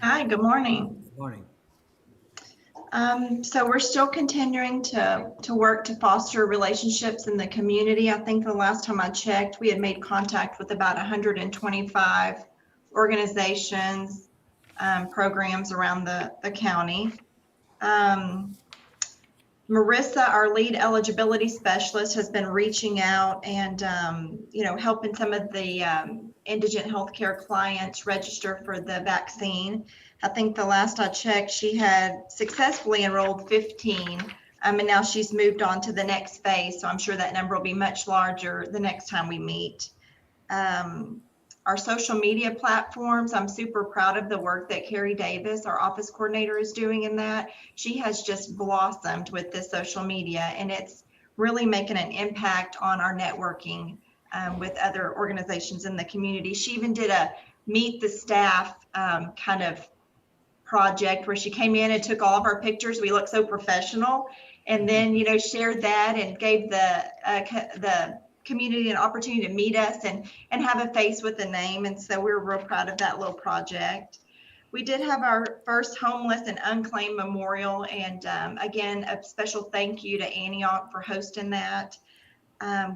Hi, good morning. Good morning. So we're still continuing to work to foster relationships in the community. I think the last time I checked, we had made contact with about 125 organizations, programs around the county. Marissa, our lead eligibility specialist, has been reaching out and, helping some of the indigent healthcare clients register for the vaccine. I think the last I checked, she had successfully enrolled 15, and now she's moved on to the next phase. So I'm sure that number will be much larger the next time we meet. Our social media platforms, I'm super proud of the work that Carrie Davis, our office coordinator, is doing in that. She has just blossomed with this social media, and it's really making an impact on our networking with other organizations in the community. She even did a meet the staff kind of project where she came in and took all of our pictures. We look so professional, and then shared that and gave the community an opportunity to meet us and have a face with a name. And so we're real proud of that little project. We did have our first homeless and unclaimed memorial. And again, a special thank you to Antioch for hosting that.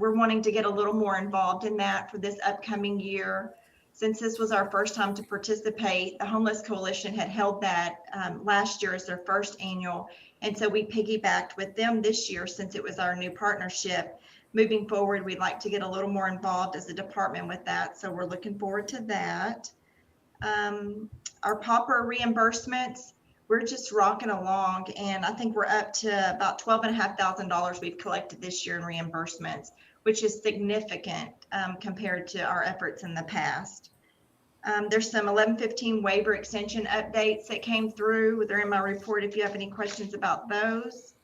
We're wanting to get a little more involved in that for this upcoming year. Since this was our first time to participate, the Homeless Coalition had held that last year as their first annual. And so we piggybacked with them this year since it was our new partnership. Moving forward, we'd like to get a little more involved as a department with that. So we're looking forward to that. Our pauper reimbursements, we're just rocking along. And I think we're up to about $12,500 we've collected this year in reimbursements, which is significant compared to our efforts in the past. There's some 1115 waiver extension updates that came through. They're in my report if you have any questions about those.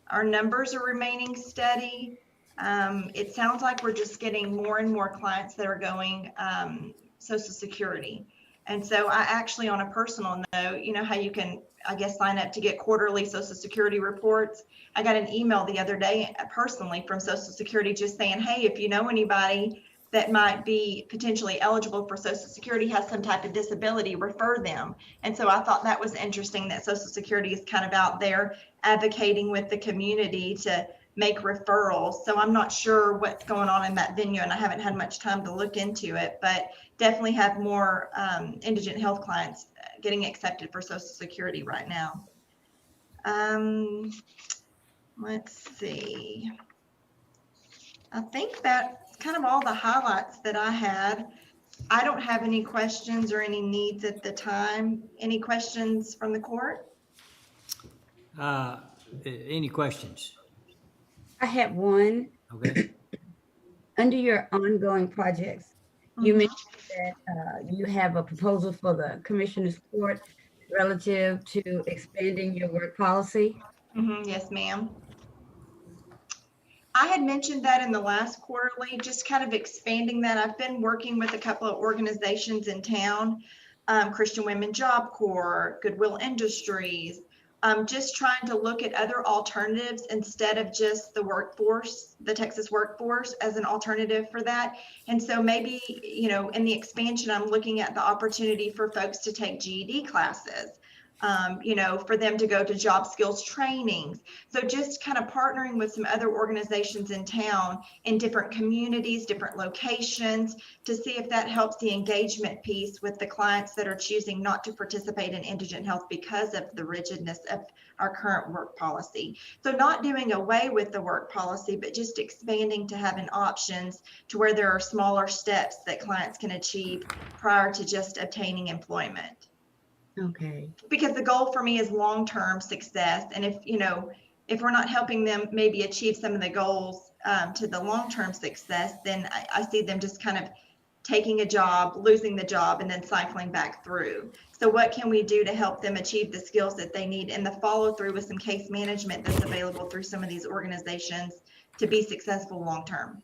Our numbers are remaining steady. It sounds like we're just getting more and more clients that are going Social Security. And so I actually, on a personal note, you know how you can, I guess, sign up to get quarterly Social Security reports. I got an email the other day personally from Social Security just saying, hey, if you know anybody that might be potentially eligible for Social Security, has some type of disability, refer them. And so I thought that was interesting that Social Security is kind of out there advocating with the community to make referrals. So I'm not sure what's going on in that venue, and I haven't had much time to look into it, but definitely have more indigent health clients getting accepted for Social Security right now. Let's see. I think that's kind of all the highlights that I had. I don't have any questions or any needs at the time. Any questions from the court? Any questions? I have one. Okay. Under your ongoing projects, you mentioned that you have a proposal for the Commissioner's Court relative to expanding your work policy. Yes, ma'am. I had mentioned that in the last quarterly, just kind of expanding that. I've been working with a couple of organizations in town, Christian Women Job Corps, Goodwill Industries, just trying to look at other alternatives instead of just the workforce, the Texas workforce as an alternative for that. And so maybe, you know, in the expansion, I'm looking at the opportunity for folks to take GED classes, you know, for them to go to job skills trainings. So just kind of partnering with some other organizations in town in different communities, different locations, to see if that helps the engagement piece with the clients that are choosing not to participate in indigent health because of the rigidness of our current work policy. So not doing away with the work policy, but just expanding to having options to where there are smaller steps that clients can achieve prior to just obtaining employment. Okay. Because the goal for me is long-term success. And if, you know, if we're not helping them maybe achieve some of the goals to the long-term success, then I see them just kind of taking a job, losing the job, and then cycling back through. So what can we do to help them achieve the skills that they need and the follow through with some case management that's available through some of these organizations to be successful long-term?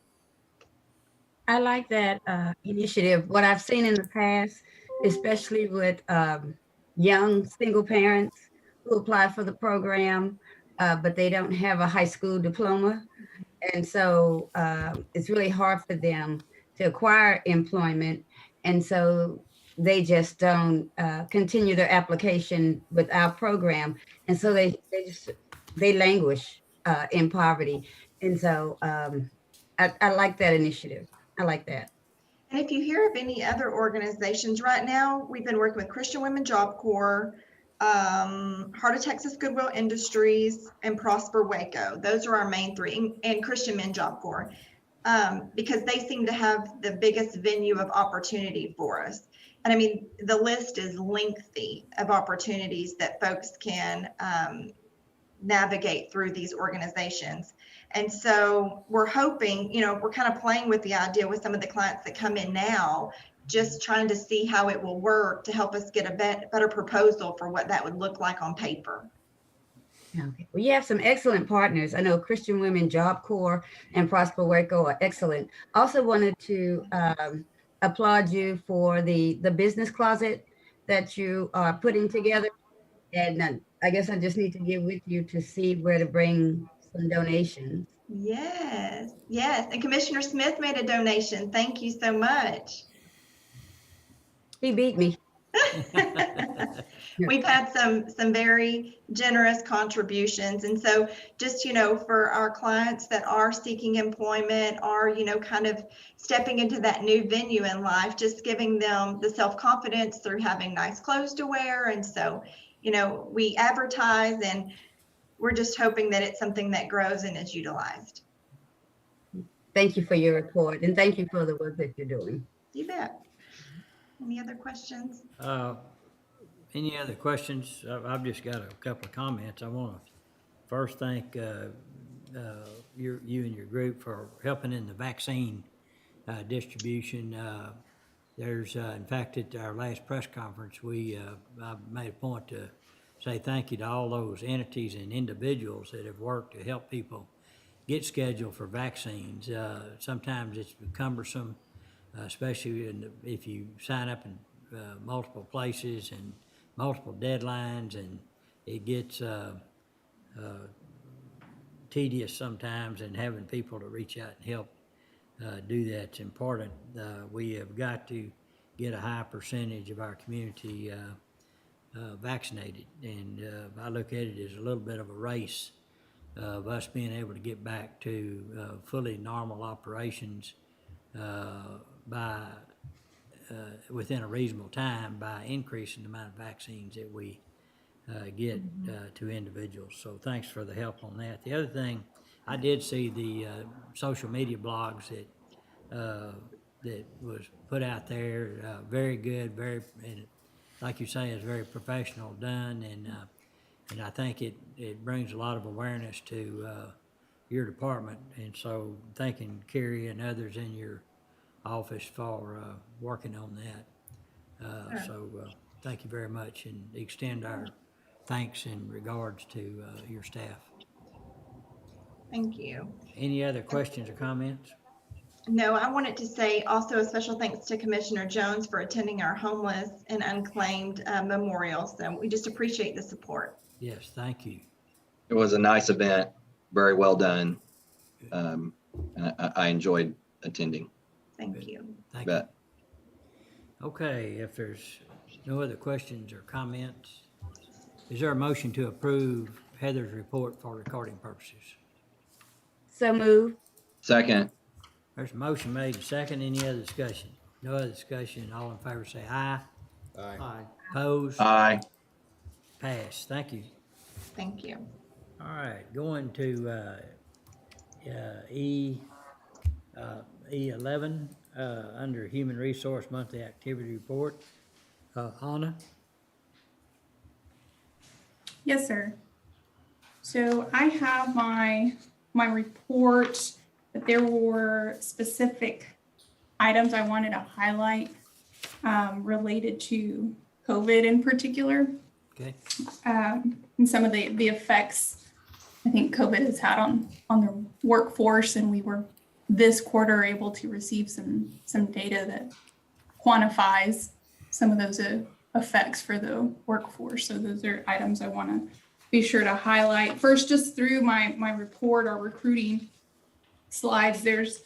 I like that initiative. What I've seen in the past, especially with young single parents who apply for the program, but they don't have a high school diploma. And so it's really hard for them to acquire employment. And so they just don't continue their application with our program. And so they languish in poverty. And so I like that initiative. I like that. And if you hear of any other organizations right now, we've been working with Christian Women Job Corps, Heart of Texas Goodwill Industries, and Prosper Waco. Those are our main three, and Christian Men Job Corps, because they seem to have the biggest venue of opportunity for us. And I mean, the list is lengthy of opportunities that folks can navigate through these organizations. And so we're hoping, you know, we're kind of playing with the idea with some of the clients that come in now, just trying to see how it will work to help us get a better proposal for what that would look like on paper. Okay. Well, you have some excellent partners. I know Christian Women Job Corps and Prosper Waco are excellent. Also wanted to applaud you for the business closet that you are putting together. And I guess I just need to get with you to see where to bring some donations. Yes, yes. And Commissioner Smith made a donation. Thank you so much. He beat me. We've had some very generous contributions. And so just, you know, for our clients that are seeking employment, are, you know, kind of stepping into that new venue in life, just giving them the self-confidence through having nice clothes to wear. And so, you know, we advertise, and we're just hoping that it's something that grows and is utilized. Thank you for your report, and thank you for the work that you're doing. You bet. Any other questions? Any other questions? I've just got a couple of comments. I want to first thank you and your group for helping in the vaccine distribution. There's, in fact, at our last press conference, I made a point to say thank you to all those entities and individuals that have worked to help people get scheduled for vaccines. Sometimes it's cumbersome, especially if you sign up in multiple places and multiple deadlines, and it gets tedious sometimes, and having people to reach out and help do that's important. We have got to get a high percentage of our community vaccinated, and I look at it as a little bit of a race of us being able to get back to fully normal operations by within a reasonable time by increasing the amount of vaccines that we get to individuals. So thanks for the help on that. The other thing, I did see the social media blogs that was put out there. Very good, very, and like you say, it's very professional done, and I think it brings a lot of awareness to your department. And so thanking Carrie and others in your office for working on that. So thank you very much, and extend our thanks in regards to your staff. Thank you. Any other questions or comments? No, I wanted to say also a special thanks to Commissioner Jones for attending our homeless and unclaimed memorial. So we just appreciate the support. Yes, thank you. It was a nice event, very well done. And I enjoyed attending. Thank you. Thank you. Okay, if there's no other questions or comments, is there a motion to approve Heather's report for recording purposes? So move. Second. There's a motion made and second. Any other discussion? No other discussion. All in favor say aye. Aye. Opposed? Aye. Pass. Thank you. Thank you. All right, going to E11 under Human Resource Monthly Activity Report. Anna? Yes, sir. So I have my report, but there were specific items I wanted to highlight related to COVID in particular. Okay. And some of the effects I think COVID has had on the workforce, and we were this quarter able to receive some data that quantifies some of those effects for the workforce. So those are items I want to be sure to highlight. First, just through my report, our recruiting slides, there's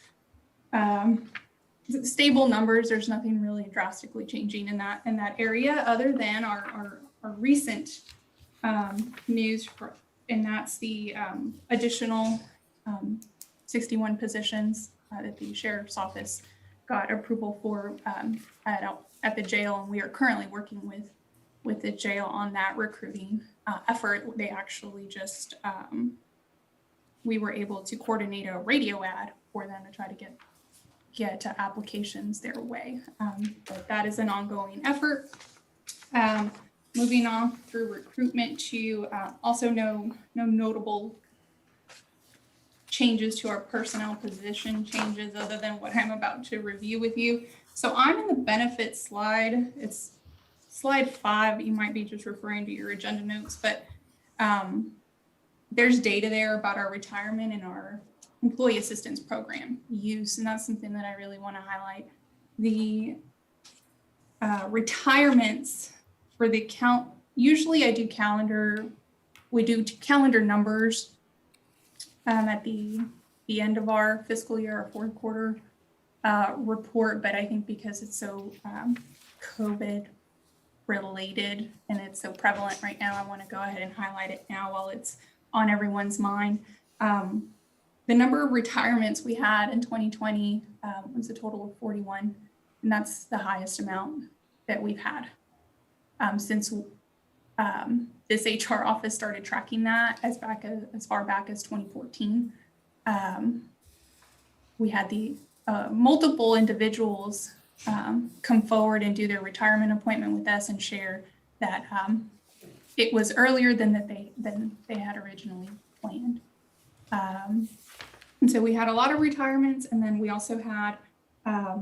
stable numbers. There's nothing really drastically changing in that area, other than our recent news, and that's the additional 61 positions that the sheriff's office got approval for at the jail, and we are currently working with the jail on that recruiting effort. They actually just we were able to coordinate a radio ad for them to try to get applications their way. But that is an ongoing effort. Moving on through recruitment to also no notable changes to our personnel position changes other than what I'm about to review with you. So I'm in the benefits slide. It's slide 5. You might be just referring to your agenda notes, but there's data there about our retirement and our employee assistance program use, and that's something that I really want to highlight. The retirements for the count, usually I do calendar, we do calendar numbers at the end of our fiscal year, our fourth quarter report, but I think because it's so COVID related and it's so prevalent right now, I want to go ahead and highlight it now while it's on everyone's mind. The number of retirements we had in 2020 was a total of 41, and that's the highest amount that we've had since this HR office started tracking that as far back as 2014. We had the multiple individuals come forward and do their retirement appointment with us and share that it was earlier than they had originally planned. And so we had a lot of retirements, and then we also had a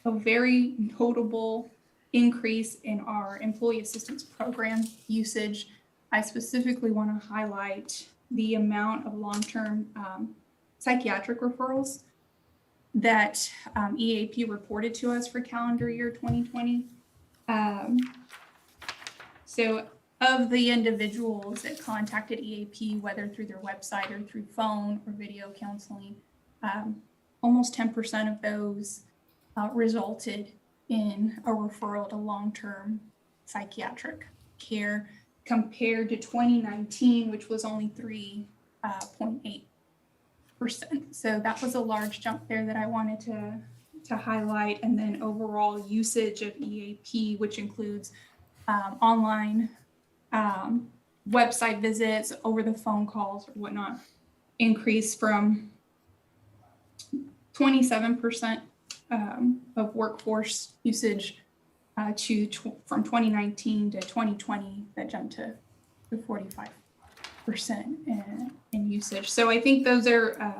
very notable increase in our employee assistance program usage. I specifically want to highlight the amount of long-term psychiatric referrals that EAP reported to us for calendar year 2020. So of the individuals that contacted EAP, whether through their website or through phone or video counseling, almost 10% of those resulted in a referral to long-term psychiatric care, compared to 2019, which was only 3.8%. So that was a large jump there that I wanted to highlight. And then overall usage of EAP, which includes online website visits, over the phone calls or whatnot, increased from 27% of workforce usage from 2019 to 2020, that jumped to 45% in usage. So I think those are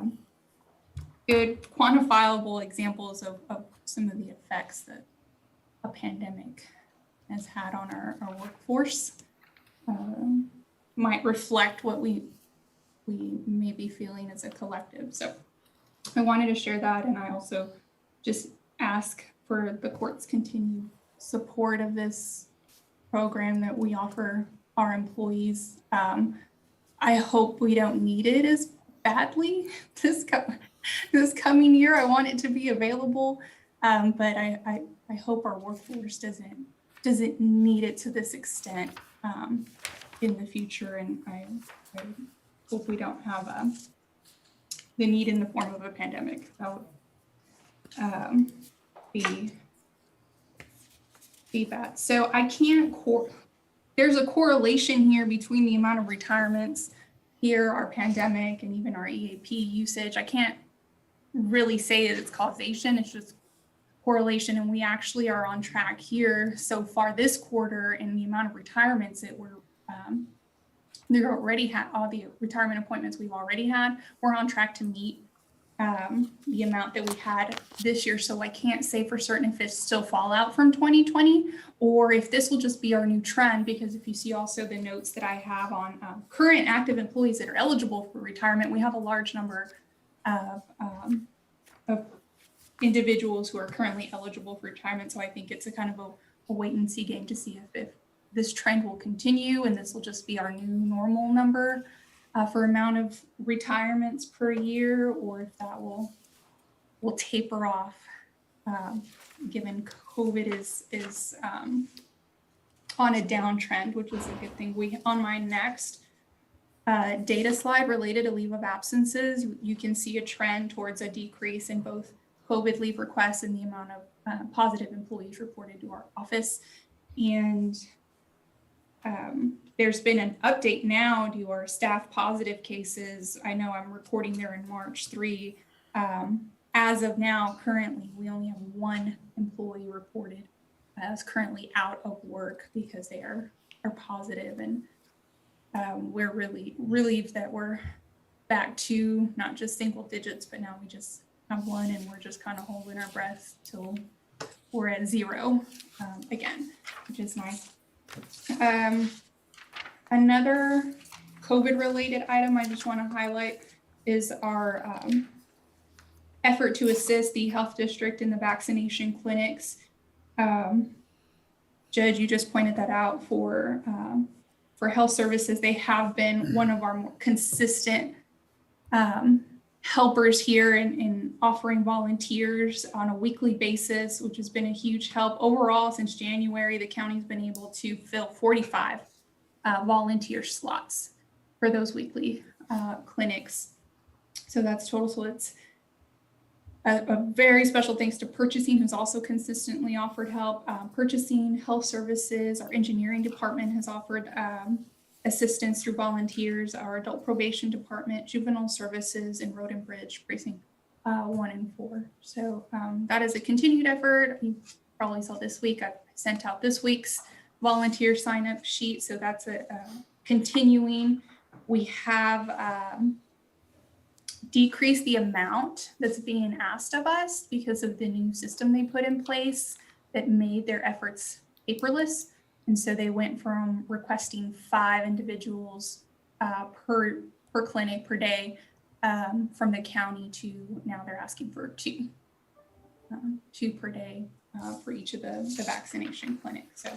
good quantifiable examples of some of the effects that a pandemic has had on our workforce. Might reflect what we may be feeling as a collective. So I wanted to share that, and I also just ask for the court's continued support of this program that we offer our employees. I hope we don't need it as badly this coming year. I want it to be available, but I hope our workforce doesn't need it to this extent in the future, and I hope we don't have the need in the form of a pandemic. That would be bad. So I can't there's a correlation here between the amount of retirements here, our pandemic, and even our EAP usage. I can't really say that it's causation, it's just correlation, and we actually are on track here so far this quarter in the amount of retirements that we're they're already had, all the retirement appointments we've already had, we're on track to meet the amount that we had this year. So I can't say for certain if it's still fallout from 2020 or if this will just be our new trend, because if you see also the notes that I have on current active employees that are eligible for retirement, we have a large number of individuals who are currently eligible for retirement. So I think it's a kind of a wait and see game to see if this trend will continue and this will just be our new normal number for amount of retirements per year, or if that will taper off given COVID is on a downtrend, which is a good thing. On my next data slide related to leave of absences, you can see a trend towards a decrease in both COVID leave requests and the amount of positive employees reported to our office. And there's been an update now to our staff positive cases. I know I'm reporting there in March 3. As of now, currently, we only have one employee reported as currently out of work because they are positive. And we're really relieved that we're back to not just single digits, but now we just have one, and we're just kind of holding our breath till we're at 0 again, which is nice. Another COVID-related item I just want to highlight is our effort to assist the health district in the vaccination clinics. Judge, you just pointed that out for health services. They have been one of our more consistent helpers here in offering volunteers on a weekly basis, which has been a huge help. Overall, since January, the county's been able to fill 45 volunteer slots for those weekly clinics. So that's total. So it's a very special thanks to purchasing, who's also consistently offered help. Purchasing, health services, our engineering department has offered assistance through volunteers, our adult probation department, juvenile services, and road and bridge precinct 1 and 4. So that is a continued effort. You probably saw this week, I sent out this week's volunteer sign up sheet. So that's a continuing. We have decreased the amount that's being asked of us because of the new system they put in place that made their efforts paperless. And so they went from requesting 5 individuals per per clinic per day from the county to now they're asking for 2 per day for each of the vaccination clinics. So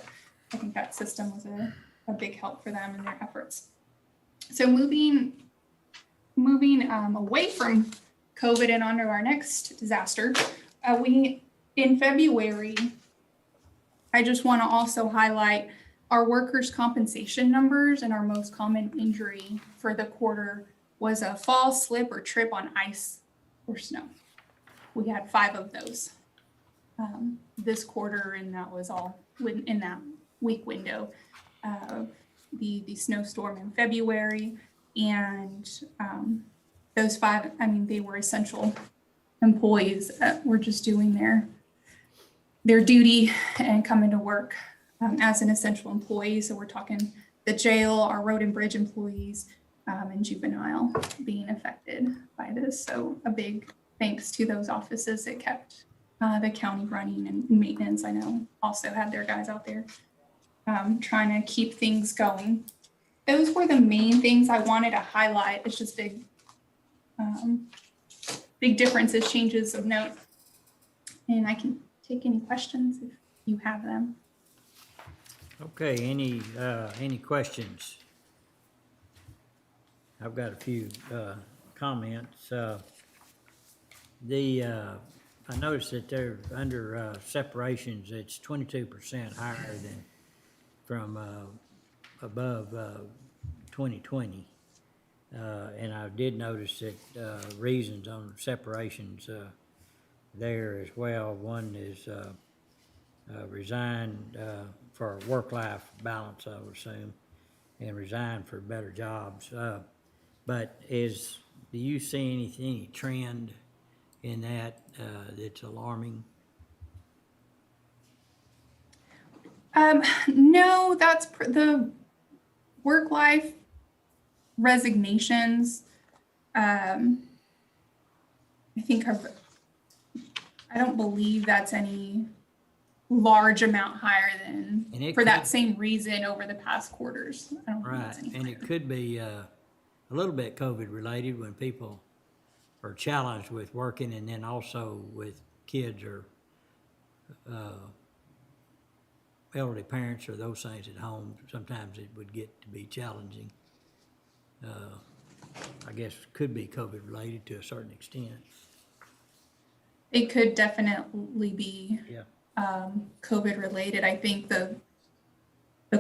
I think that system was a big help for them in their efforts. So moving away from COVID and on to our next disaster, in February, I just want to also highlight our workers' compensation numbers, and our most common injury for the quarter was a fall, slip, or trip on ice or snow. We had 5 of those this quarter, and that was all in that week window of the snowstorm in February. And those 5, I mean, they were essential employees that were just doing their duty and coming to work as an essential employee. So we're talking the jail, our road and bridge employees, and juvenile being affected by this. So a big thanks to those offices that kept the county running, and maintenance, I know, also had their guys out there trying to keep things going. Those were the main things I wanted to highlight. It's just big differences, changes of note. And I can take any questions if you have them. Okay, any questions? I've got a few comments. I noticed that they're under separations, it's 22% higher than from above 2020. And I did notice that reasons on separations there as well. One is resigned for work-life balance, I would assume, and resigned for better jobs. But do you see any trend in that that's alarming? No, that's the work-life resignations. I don't believe that's any large amount higher than for that same reason over the past quarters. I don't think that's any And it could be a little bit COVID related when people are challenged with working, and then also with kids or elderly parents or those things at home. Sometimes it would get to be challenging. I guess could be COVID related to a certain extent. It could definitely be COVID related. I think the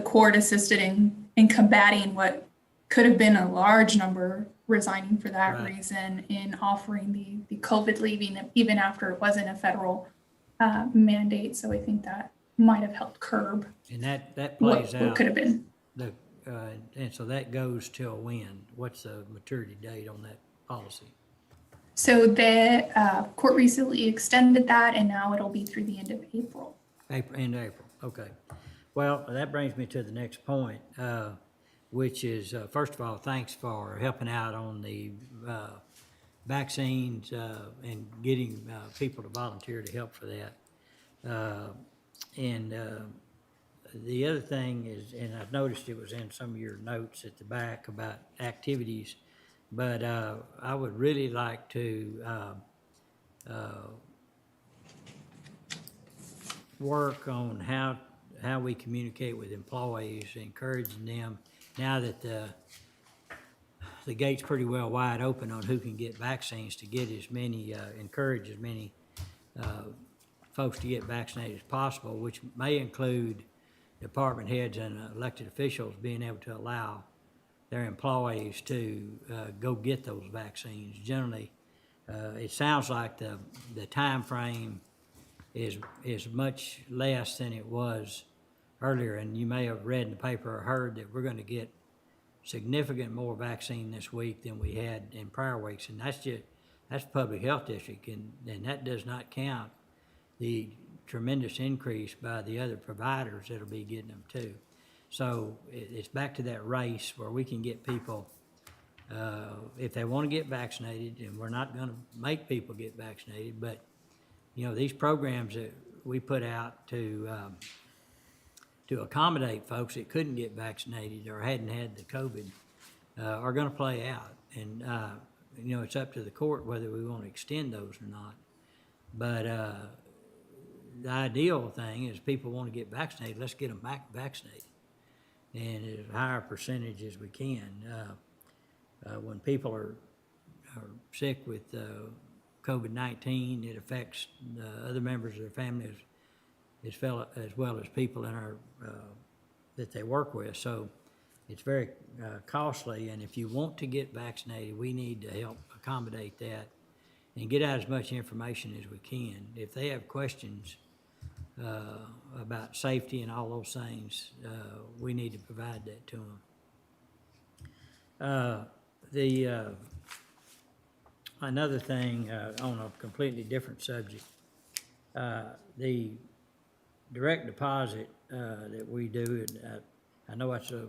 court assisted in combating what could have been a large number resigning for that reason, in offering the COVID leave even after it wasn't a federal mandate. So I think that might have helped curb And that plays out. what could have been. And so that goes till when? What's the maturity date on that policy? So the court recently extended that, and now it'll be through the end of April. End of April, okay. Well, that brings me to the next point, which is, first of all, thanks for helping out on the vaccines and getting people to volunteer to help for that. The other thing is, and I've noticed it was in some of your notes at the back about activities, but I would really like to work on how we communicate with employees, encouraging them now that the gate's pretty well wide open on who can get vaccines, to get as many, encourage as many folks to get vaccinated as possible, which may include department heads and elected officials being able to allow their employees to go get those vaccines. Generally, it sounds like the time frame is much less than it was earlier, and you may have read in the paper or heard that we're going to get significant more vaccine this week than we had in prior weeks, and that's public health district, and that does not count the tremendous increase by the other providers that'll be getting them too. So it's back to that race where we can get people, if they want to get vaccinated, and we're not going to make people get vaccinated, but these programs that we put out to accommodate folks that couldn't get vaccinated or hadn't had the COVID are going to play out. And, you know, it's up to the court whether we want to extend those or not. But the ideal thing is people want to get vaccinated, let's get them vaccinated. And as higher percentage as we can. When people are sick with COVID-19, it affects other members of their family as well as people in our that they work with. So it's very costly, and if you want to get vaccinated, we need to help accommodate that and get out as much information as we can. If they have questions about safety and all those things, we need to provide that to them. Another thing on a completely different subject, the direct deposit that we do, and I know it's a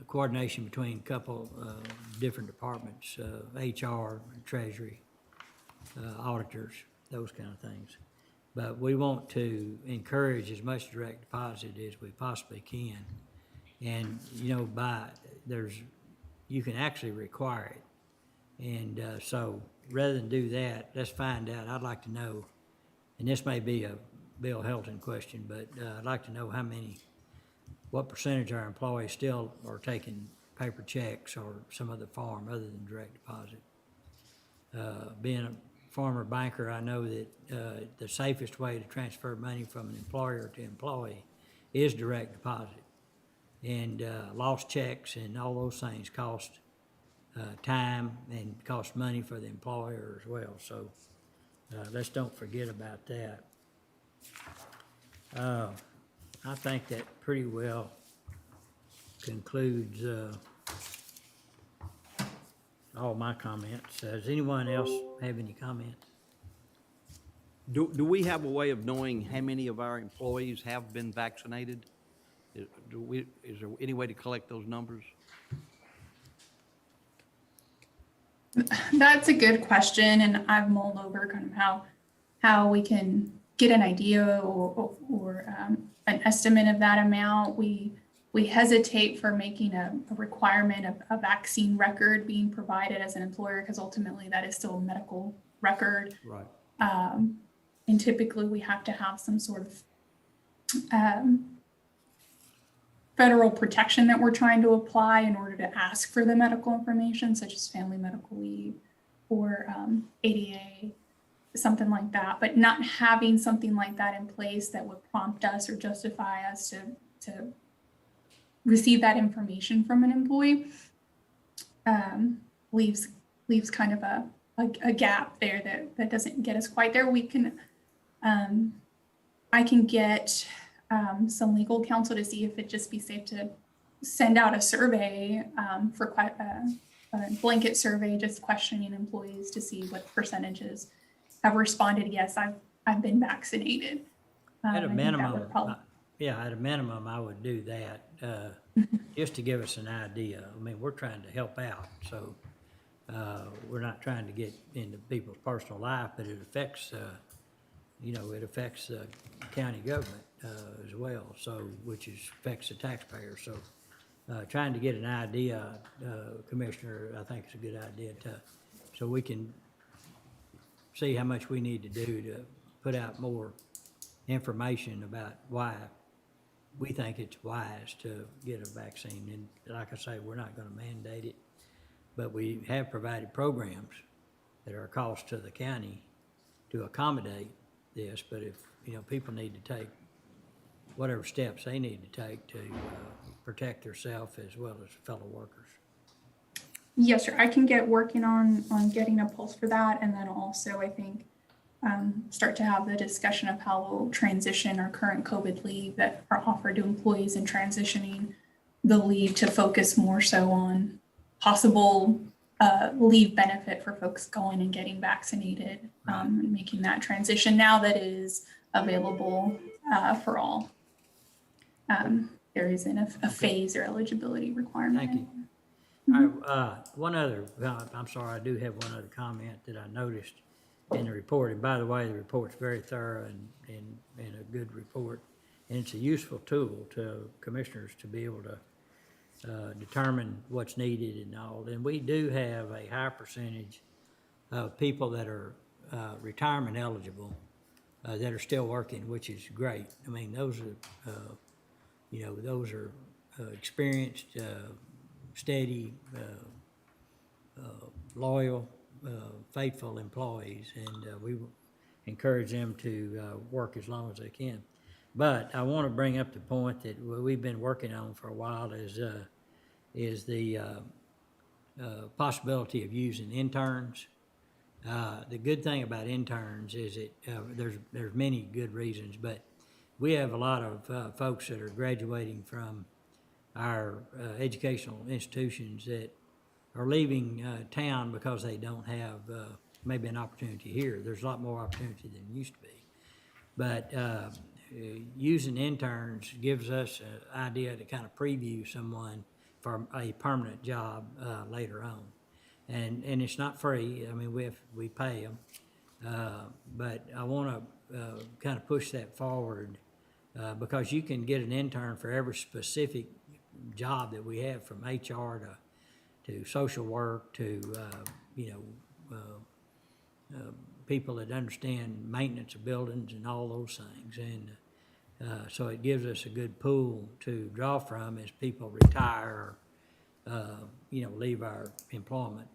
coordination between a couple different departments, HR, Treasury, auditors, those kind of things. But we want to encourage as much direct deposit as we possibly can. And, you know, you can actually require it. And so rather than do that, let's find out. I'd like to know, and this may be a Bill Helton question, but I'd like to know what percentage of our employees still are taking paper checks or some other form other than direct deposit. Being a former banker, I know that the safest way to transfer money from an employer to employee is direct deposit. And lost checks and all those things cost time and cost money for the employer as well. So let's don't forget about that. I think that pretty well concludes all my comments. Does anyone else have any comments? Do we have a way of knowing how many of our employees have been vaccinated? Is there any way to collect those numbers? That's a good question, and I've mulled over kind of how we can get an idea or an estimate of that amount. We hesitate for making a requirement of a vaccine record being provided as an employer because ultimately that is still a medical record. Right. And typically we have to have some sort of federal protection that we're trying to apply in order to ask for the medical information, such as family medical leave or ADA, something like that. But not having something like that in place that would prompt us or justify us to receive that information from an employee leaves kind of a gap there that doesn't get us quite there. We can I can get some legal counsel to see if it'd just be safe to send out a survey for a blanket survey, just questioning employees to see what percentages have responded, yes, I've been vaccinated. At a minimum, at a minimum, I would do that just to give us an idea. I mean, we're trying to help out, so we're not trying to get into people's personal life, but it affects, it affects the county government as well, so which affects the taxpayer. So trying to get an idea, Commissioner, I think it's a good idea so we can see how much we need to do to put out more information about why we think it's wise to get a vaccine. And like I say, we're not going to mandate it, but we have provided programs that are a cost to the county to accommodate this. But if, people need to take whatever steps they need to take to protect themselves as well as fellow workers. Yes, sir. I can get working on getting a pulse for that. And then also, I think, start to have the discussion of how we'll transition our current COVID leave that are offered to employees and transitioning the leave to focus more so on possible leave benefit for folks going and getting vaccinated, and making that transition now that it is available for all. There isn't a phase or eligibility requirement. Thank you. All right, one other, I'm sorry, I do have one other comment that I noticed in the report. And by the way, the report's very thorough and a good report. And it's a useful tool to commissioners to be able to determine what's needed and all. And we do have a high percentage of people that are retirement eligible that are still working, which is great. I mean, those are, those are experienced, steady, loyal, faithful employees, and we encourage them to work as long as they can. But I want to bring up the point that we've been working on for a while is the possibility of using interns. The good thing about interns is there's many good reasons, but we have a lot of folks that are graduating from our educational institutions that are leaving town because they don't have maybe an opportunity here. There's a lot more opportunity than used to be. But using interns gives us an idea to kind of preview someone for a permanent job later on. And it's not free. I mean, we pay them. But I want to kind of push that forward because you can get an intern for every specific job that we have, from HR to social work to, people that understand maintenance of buildings and all those things. And so it gives us a good pool to draw from as people retire or, leave our employment.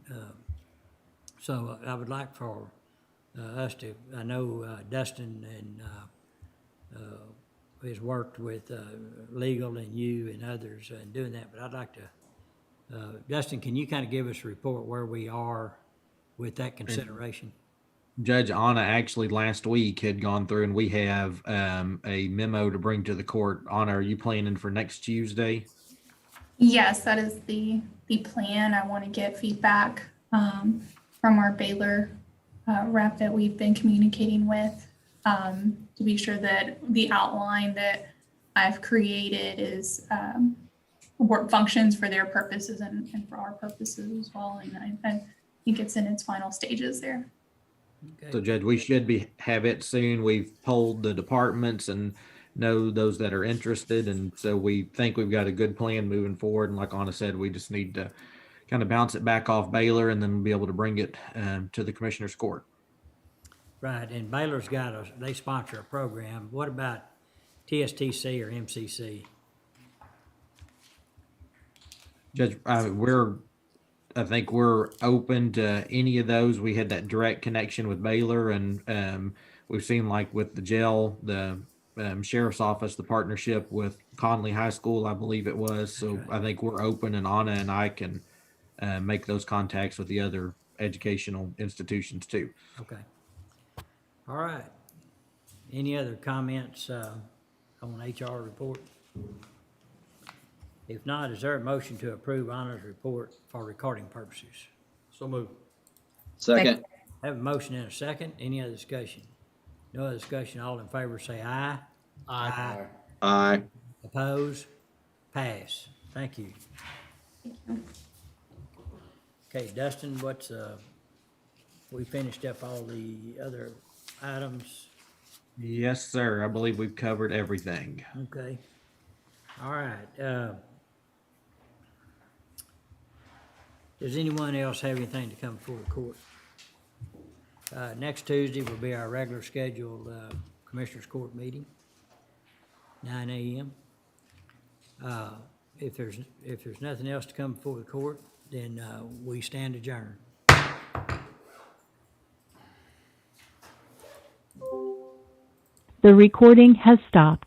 So I would like for us to, I know Dustin and has worked with legal and you and others in doing that, but I'd like to, Dustin, can you kind of give us a report where we are with that consideration? Judge Anna actually last week had gone through, and we have a memo to bring to the court. Anna, are you planning for next Tuesday? Yes, that is the plan. I want to get feedback from our Baylor rep that we've been communicating with to be sure that the outline that I've created is work functions for their purposes and for our purposes as well. And I think it's in its final stages there. Okay. So Judge, we should have it soon. We've polled the departments and know those that are interested. And so we think we've got a good plan moving forward. And like Anna said, we just need to kind of bounce it back off Baylor and then be able to bring it to the commissioner's court. Right, and Baylor's they sponsor a program. What about TSTC or MCC? Judge, I think we're open to any of those. We had that direct connection with Baylor, and we've seen, like with the jail, the sheriff's office, the partnership with Conley High School, I believe it was. So I think we're open, and Anna and I can make those contacts with the other educational institutions too. Okay. All right. Any other comments on HR report? If not, is there a motion to approve Anna's report for recording purposes? So moved. Second. Have a motion and a second. Any other discussion? No other discussion. All in favor say aye. Aye. Aye. Oppose? Pass. Thank you. Okay, Dustin, we finished up all the other items? Yes, sir. I believe we've covered everything. Okay. All right. Does anyone else have anything to come before the court? Next Tuesday will be our regular scheduled Commissioners Court meeting, 9 a.m. If there's nothing else to come before the court, then we stand adjourned. The recording has stopped.